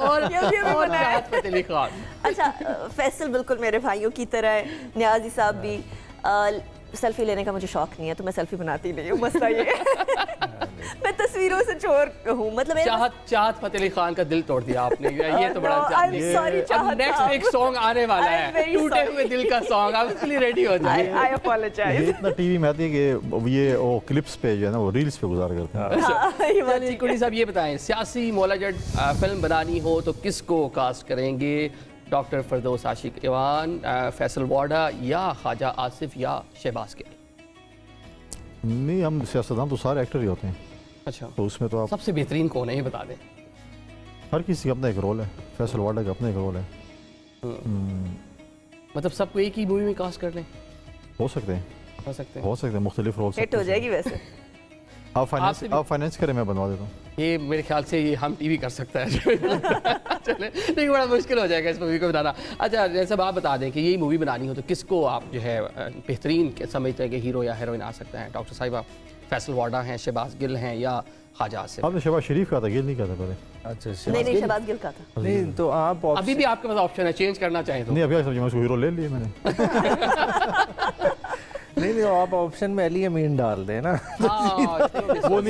और चाहत फ़तेह अली खान। अच्छा, फैसल बिल्कुल मेरे भाइयों की तरह है, न्याजी साहब भी। सेल्फी लेने का मुझे शौक नहीं है, तो मैं सेल्फी बनाती नहीं हूँ, मसला ये है। मैं तस्वीरों से चोर हूँ, मतलब चाहत फतेह अली खान का दिल तोड़ दिया आपने, ये तो बड़ा सॉरी। अब नेक्स्ट एक सॉन्ग आने वाला है, टूटे हुए दिल का सॉन्ग, आप उसके लिए रेडी हो जाइए। आई अपोलोजाइज। ये इतना टीवी में आती है कि ये वो क्लिप्स पे जो है ना वो रील्स पे गुजार करते हैं। चलिए कुड़ी साहब ये बताएं, सियासी मौला जट फिल्म बनानी हो तो किसको कास्ट करेंगे? डॉक्टर फरदौस आशिक ईवान, फैसल वाडा या ख्वाजा आसिफ या शहबाज गिल? नहीं, हम सियासतदान तो सारे एक्टर ही होते हैं, अच्छा, तो उसमें तो आप सबसे बेहतरीन कौन है ये बता दें। हर किसी का अपना एक रोल है, फैसल वाडा का अपना एक रोल है। मतलब सबको एक ही मूवी में कास्ट कर लें? हो सकते हैं, हो सकते हैं। हो सकते हैं, मुख्तलिफ रोल हिट हो जाएगी वैसे। आप फाइनेंस करें, मैं बनवा देता हूँ। ये मेरे ख्याल से ये हम टीवी कर सकता है। चले, लेकिन बड़ा मुश्किल हो जाएगा इस मूवी को बनाना। अच्छा, जैसे आप बता दें कि यही मूवी बनानी हो तो किसको आप जो है बेहतरीन समझते हैं कि हीरो या हीरोइन आ सकता है? डॉक्टर साहिबा, फैसल वाडा हैं, शहबाज गिल हैं या ख्वाजा आसिफ? आपने शहबाज शरीफ कहा था, गिल नहीं कहा था पहले। अच्छा, नहीं, शहबाज गिल का था। नहीं तो आप अभी भी आपके पास ऑप्शन है, चेंज करना चाहें तो। नहीं, अभी समझिए, मैं उसको हीरो ले लिया मैंने। नहीं तो आप ऑप्शन में अली अमीन डाल दें ना। वो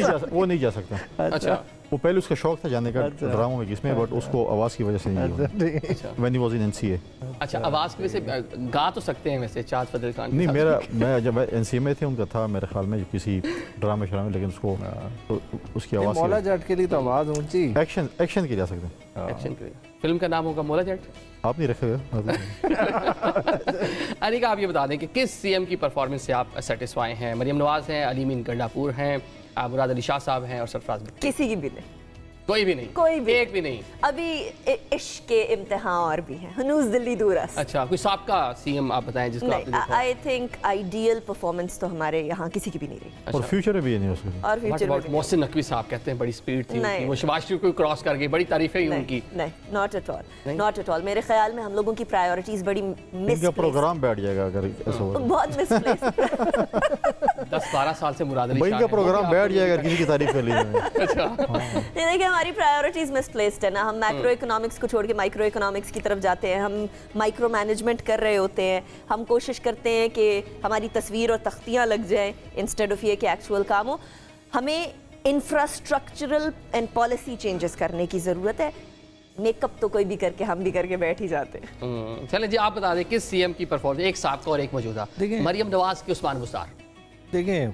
नहीं जा सकता। अच्छा, वो पहले उसका शौक था जाने का ड्रामा में किसमें, बट उसको आवाज़ की वजह से नहीं हुआ। When he was in NCA. अच्छा, आवाज़ की वजह से गा तो सकते हैं वैसे चाहत फतेह खान? नहीं, मैं जब एनसीए में थे उनका था मेरे ख्याल में किसी ड्रामे शरामे, लेकिन उसको तो उसकी आवाज़ मौला जट के लिए तो आवाज़ ऊंची एक्शन की जा सकते हैं। एक्शन के फिल्म का नाम होगा मौला जट। आप नहीं रखे हुए? अनिका, आप ये बता दें कि किस सीएम की परफॉर्मेंस से आप सेटिस्फाई हैं? मरियम नवाज हैं, अली मीन गंडापुर हैं, मुराद अली शाह साहब हैं और सरफराज भुट्टो? किसी की भी नहीं, कोई भी नहीं? कोई भी एक भी नहीं? अभी इश्क के इम्तिहान और भी हैं, हनूज दिल्ली दूरस। अच्छा, कोई साबका सीएम आप बताएं जिसको आपने देखा? आई थिंक आइडियल परफॉर्मेंस तो हमारे यहाँ किसी की भी नहीं रही, और फ्यूचर में भी ये नहीं हो सकता। और फ्यूचर में मोहसिन नकवी साहब कहते हैं बड़ी स्पीड थी नहीं। उनकी, वो शहबाज शरीफ को क्रॉस कर गई, बड़ी तारीफें हुई उनकी। नहीं, not at all, not at all. मेरे ख्याल में हम लोगों की प्रायोरिटीज बड़ी इनका प्रोग्राम बैठ जाएगा अगर ऐसा हो। बहुत मिसप्लेस। 10-12 साल से मुराद अली भाई शाह इनका हैं। प्रोग्राम बैठ जाएगा किसी की तारीफ कर ली जाए। अच्छा, नहीं, देखिए हमारी प्रायोरिटीज मिसप्लेस्ड है ना। हम मैक्रो इकोनॉमिक्स को छोड़ के माइक्रो इकोनॉमिक्स की तरफ जाते हैं, हम माइक्रो मैनेजमेंट कर रहे होते हैं, हम कोशिश करते हैं कि हमारी तस्वीर और तख्तियाँ लग जाएं इंस्टेड ऑफ ये कि एक्चुअल काम हो। हमें इंफ्रास्ट्रक्चरल एंड पॉलिसी चेंजेस करने की ज़रूरत है। मेकअप तो कोई भी करके हम भी करके बैठ ही जाते हैं। चले जी, आप बता दें किस सीएम की परफॉर्मेंस, एक साबका और एक मौजूदा, मरियम नवाज की उस्मान बुस्तार? देखें,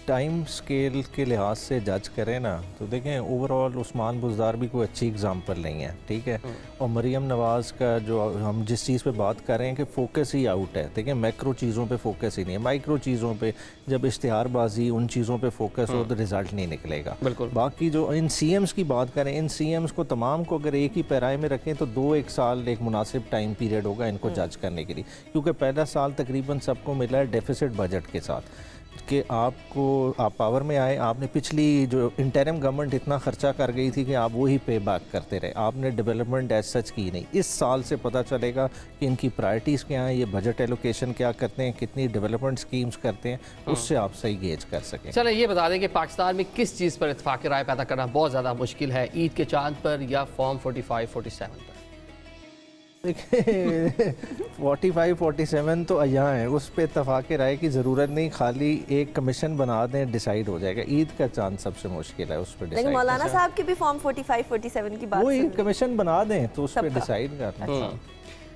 टाइम स्केल के लिहाज से जज करें ना तो देखें ओवरऑल उस्मान बुज़दार भी कोई अच्छी एग्जांपल नहीं है, ठीक है। और मरियम नवाज़ का जो हम जिस चीज़ पे बात कर रहे हैं कि फोकस ही आउट है, देखें मैक्रो चीज़ों पे फोकस ही नहीं है, माइक्रो चीज़ों पे जब इश्तिहारबाजी उन चीज़ों पे फोकस हो तो रिजल्ट नहीं निकलेगा। बिल्कुल। बाकी जो इन सीएम्स की बात करें, इन सीएम्स को तमाम को अगर एक ही पैराए में रखें तो 2-1 साल एक मुनासिब टाइम पीरियड होगा इनको जज करने के लिए, क्योंकि पहला साल तकरीबन सबको मिला है डेफिसिट बजट के साथ कि आप पावर में आए, आपने पिछली जो इंटरिम गवर्नमेंट इतना खर्चा कर गई थी कि आप वही पे बैक करते रहे, आपने डेवलपमेंट एज सच की नहीं। इस साल से पता चलेगा कि इनकी प्रायोरिटीज़ क्या हैं, ये बजट एलोकेशन क्या करते हैं, कितनी डेवलपमेंट स्कीम्स करते हैं, उससे आप सही गेज कर सकें। चलो ये बता दें कि पाकिस्तान में किस चीज़ पर इत्तेफाक राय पैदा करना बहुत ज़्यादा मुश्किल है, ईद के चांद पर या फॉर्म 45-47 पर? देखिए 45-47 तो यहाँ है, उस पर इत्तेफाक राय की ज़रूरत नहीं, खाली एक कमीशन बना दें, डिसाइड हो जाएगा। ईद का चांद सबसे मुश्किल है, उस पर लेकिन मौलाना साहब की भी फॉर्म 45-47 की बात वो एक कमीशन बना दें तो उस पर डिसाइड कर लें।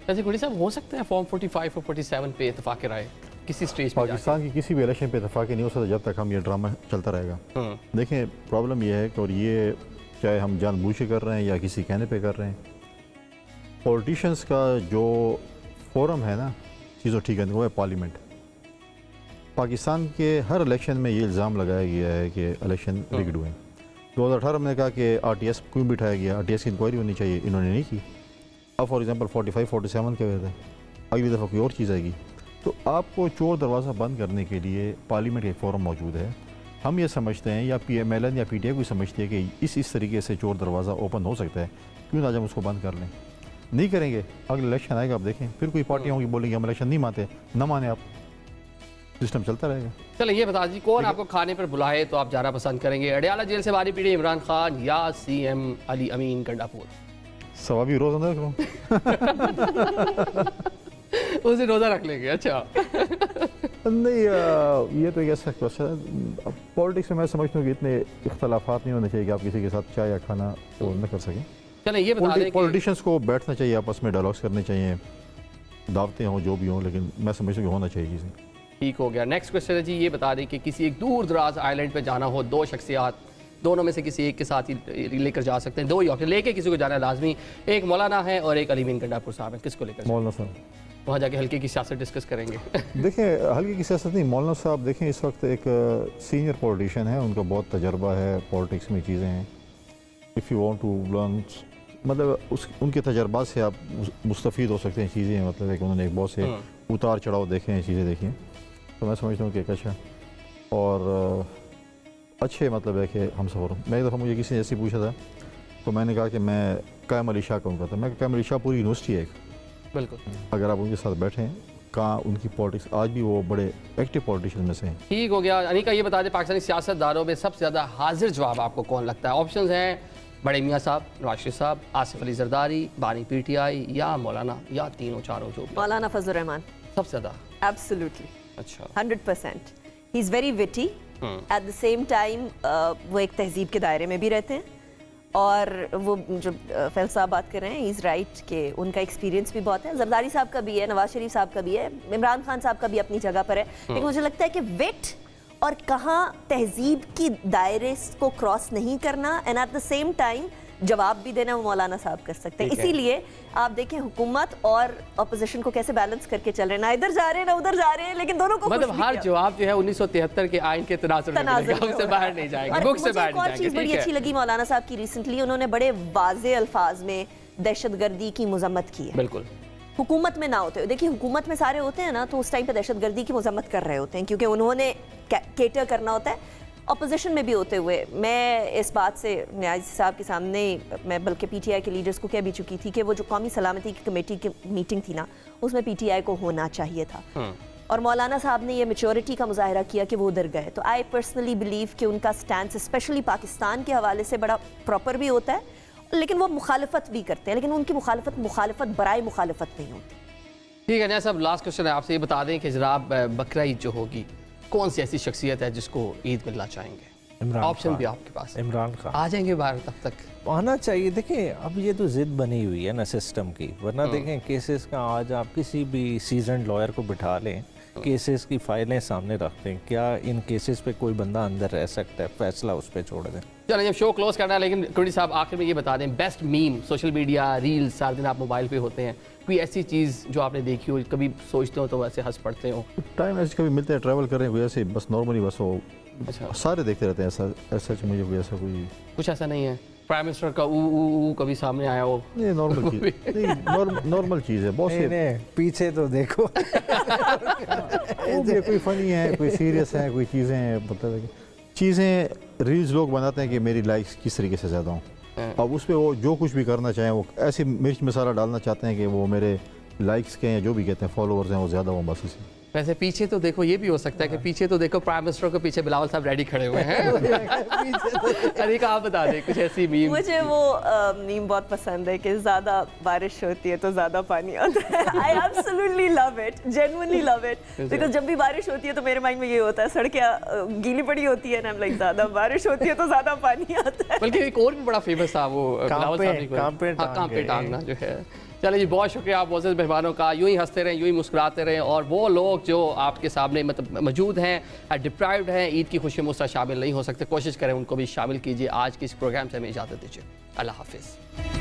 वैसे गुड़ी साहब, हो सकता है फॉर्म 45 और 47 पे इत्तेफाक राय किसी स्टेज पे पाकिस्तान की किसी भी इलेक्शन पे इत्तेफाक नहीं हो सकता जब तक हम ये ड्रामा चलता रहेगा। देखें, प्रॉब्लम ये है कि, और ये चाहे हम जानबूझ के कर रहे हैं या किसी कहने पे कर रहे हैं, पॉलिटिशियंस का जो फोरम है ना चीज़ों ठीक है वो है पार्लियामेंट। पाकिस्तान के हर इलेक्शन में ये इल्ज़ाम लगाया गया है कि इलेक्शन रिग्ड हुए। 2018 में कहा कि आरटीएस क्यों बिठाया गया, आरटीएस की इंक्वायरी होनी चाहिए, इन्होंने नहीं की। अब फॉर एग्जांपल 45-47 के वजह से अगली दफ़ा कोई और चीज़ आएगी। तो आपको चोर दरवाज़ा बंद करने के लिए पार्लियामेंट का एक फोरम मौजूद है। हम ये समझते हैं या PMLN या PTI को समझते हैं कि इस तरीके से चोर दरवाज़ा ओपन हो सकता है, क्यों ना आज हम उसको बंद कर लें। नहीं करेंगे, अगले इलेक्शन आएगा, आप देखें, फिर कोई पार्टियाँ होंगी बोलेंगे हम इलेक्शन नहीं मानते, ना माने आप, सिस्टम चलता रहेगा। चलो ये बता दीजिए, कौन आपको खाने पर बुलाए तो आप जाना पसंद करेंगे? अडियाला जेल से बारी पीढ़ी इमरान खान या CM अली अमीन गंडापुर? सवाबी रोज़ अंदर करो। उस दिन रोज़ा रख लेंगे। अच्छा नहीं ये तो एक ऐसा क्वेश्चन है। पॉलिटिक्स में मैं समझता हूँ कि इतने इख्तलाफात नहीं होने चाहिए कि आप किसी के साथ चाय या खाना वो न कर सकें। चलें ये बता दें कि पॉलिटिशियंस को बैठना चाहिए, आपस में डायलॉग्स करने चाहिए, दावतें हों जो भी हों, लेकिन मैं समझता हूँ कि होना चाहिए चीज़ें। ठीक हो गया। नेक्स्ट क्वेश्चन है जी, ये बता दें कि किसी एक दूर दराज आइलैंड पे जाना हो, दो शख्सियात, दोनों में से किसी एक के साथ ही लेकर जा सकते हैं, दो ही ऑप्शन लेके किसी को जाना है लाजमी, एक मौलाना है और एक अलीमीन गंडापुर साहब है, किसको लेकर? मौलाना साहब। वहाँ जाके हल्के की सियासत डिस्कस करेंगे। देखें हल्की की सियासत नहीं, मौलाना साहब देखें इस वक्त एक सीनियर पॉलिटिशियन है, उनका बहुत तजर्बा है, पॉलिटिक्स में चीज़ें हैं। If you want to learn, मतलब उनके तजर्बात से आप मुस्तफ़ीद हो सकते हैं चीज़ें, मतलब एक उन्होंने एक बहुत से उतार चढ़ाव देखे हैं, चीज़ें देखी हैं, तो मैं समझता हूँ कि एक अच्छा और अच्छे मतलब है कि हम सफ़र हूँ। मैं एक दफ़ा मुझे किसी ने ऐसे पूछा था तो मैंने कहा कि मैं कायम अली शाह कहूँगा, तो मैं कायम अली शाह पूरी यूनिवर्सिटी है एक, बिल्कुल, अगर आप उनके साथ बैठें, कहाँ उनकी पॉलिटिक्स आज भी वो बड़े एक्टिव पॉलिटिशियन में से हैं। ठीक हो गया। अनिका ये बता दें, पाकिस्तानी सियासतदानों में सबसे ज़्यादा हाजिर जवाब आपको कौन लगता है? ऑप्शंस हैं बड़े मियाँ साहब, नवाज शरीफ साहब, आसिफ अली जरदारी, बानी PTI या मौलाना, या तीनों चारों जो भी। मौलाना फजल रहमान, सबसे ज़्यादा? एब्सोल्युटली, अच्छा, 100%। He is very witty, at the same time वो एक तहजीब के दायरे में भी रहते हैं, और वो जो फैल साहब बात कर रहे हैं, इज़ राइट कि उनका एक्सपीरियंस भी बहुत है। जरदारी साहब का भी है, नवाज शरीफ साहब का भी है, इमरान खान साहब का भी अपनी जगह पर है, लेकिन मुझे लगता है कि विट और कहाँ तहजीब की दायरे को क्रॉस नहीं करना, and at the same time जवाब भी देना, वो मौलाना साहब कर सकते हैं। इसीलिए आप देखें हुकूमत और अपोजिशन को कैसे बैलेंस करके चल रहे हैं, ना इधर जा रहे हैं ना उधर जा रहे हैं, लेकिन दोनों को मतलब हर जवाब जो है 1973 के आइन के तनाजुर में मिलेगा, उससे बाहर नहीं जाएंगे, बुक से बाहर नहीं और चीज़ बड़ी जाएंगे। अच्छी लगी मौलाना साहब की रिसेंटली, उन्होंने बड़े वाज़े अल्फाज में दहशतगर्दी की मजम्मत की है। बिल्कुल, हुकूमत में ना होते हुए, देखिए हुकूमत में सारे होते हैं ना, तो उस टाइम पे दहशतगर्दी की मजम्मत कर रहे होते हैं, क्योंकि उन्होंने केटर करना होता है। अपोजिशन में भी होते हुए मैं इस बात से न्याज साहब के सामने, मैं बल्कि PTI के लीडर्स को कह भी चुकी थी कि वो जो कौमी सलामती की कमेटी की मीटिंग थी ना, उसमें PTI को होना चाहिए था, और मौलाना साहब ने ये मैच्योरिटी का मुजाहरा किया कि वो उधर गए। तो आई पर्सनली बिलीव कि उनका स्टैंड स्पेशली पाकिस्तान के हवाले से बड़ा प्रॉपर भी होता है, लेकिन वो मुखालफत भी करते हैं, लेकिन उनकी मुखालफत बराए मुखालफत नहीं होती। ठीक है। नया साहब, लास्ट क्वेश्चन है आपसे, ये बता दें कि जनाब बकरा ईद जो होगी, कौन सी ऐसी शख्सियत है जिसको ईद मिलना चाहेंगे? ऑप्शन भी आपके पास है। इमरान खान आ जाएंगे बाहर, तब तक आना चाहिए। देखिए अब ये तो जिद बनी हुई है ना सिस्टम की, वरना देखें केसेस का आज आप किसी भी सीजन लॉयर को बिठा लें, केसेस की फाइलें सामने रख दें, क्या इन केसेस पे कोई बंदा अंदर रह सकता है? फैसला उस पर छोड़ दें। चलें, जब शो क्लोज करना है, लेकिन कुड़ी साहब आखिर में ये बता दें, best meme, social media reels, सारे दिन आप मोबाइल पे होते हैं, कोई ऐसी चीज़ जो आपने देखी हो, कभी सोचते हो तो वैसे हंस पड़ते हो? टाइम ऐसे कभी मिलते हैं, ट्रैवल कर रहे हैं, कोई ऐसे बस नॉर्मली बस वो अच्छा, सारे देखते रहते हैं, ऐसा मुझे कोई ऐसा कोई कुछ ऐसा नहीं है? प्राइम मिनिस्टर का ऊ कभी सामने आया हो? नहीं, नॉर्मल चीज़ नहीं, नॉर्मल चीज़ है बहुत से। पीछे तो देखो वो भी कोई फ़नी है, कोई सीरियस है, कोई चीज़ें हैं, मतलब चीज़ें रील्स लोग बनाते हैं कि मेरी लाइक्स किस तरीके से ज़्यादा हों, अब उस पर वो जो कुछ भी करना चाहें, वो ऐसे मिर्च मसाला डालना चाहते हैं कि वो मेरे लाइक्स के हैं, जो भी कहते हैं फॉलोअर्स हैं, वो ज़्यादा हों बस इसी। वैसे पीछे तो देखो, ये भी हो सकता है कि पीछे तो देखो प्राइम मिनिस्टर के पीछे बिलावल साहब रेडी खड़े हुए हैं। अरे आप बता दें कुछ ऐसी मीम। मुझे वो मीम बहुत पसंद है कि ज़्यादा बारिश होती है तो ज़्यादा पानी आता है। I absolutely love it, genuinely love it, because जब भी बारिश होती है तो मेरे माइंड में ये होता है, सड़कें गीली पड़ी होती है ना, लाइक ज़्यादा बारिश होती है तो ज़्यादा पानी आता है। बल्कि एक और भी बड़ा फेमस था वो बिलावल साहब ने, काम पे टांगना जो है। चलिए जी, बहुत शुक्रिया आप मोअज़्ज़ज़ मेहमानों का। यूँ ही हंसते रहें, यूँ ही मुस्कुराते रहें, और वो लोग जो आपके सामने मतलब मौजूद हैं, डिप्राइव्ड हैं, ईद की खुशी में उस शामिल नहीं हो सकते, कोशिश करें उनको भी शामिल कीजिए। आज के इस प्रोग्राम से हमें इजाज़त दीजिए। अल्लाह हाफिज़।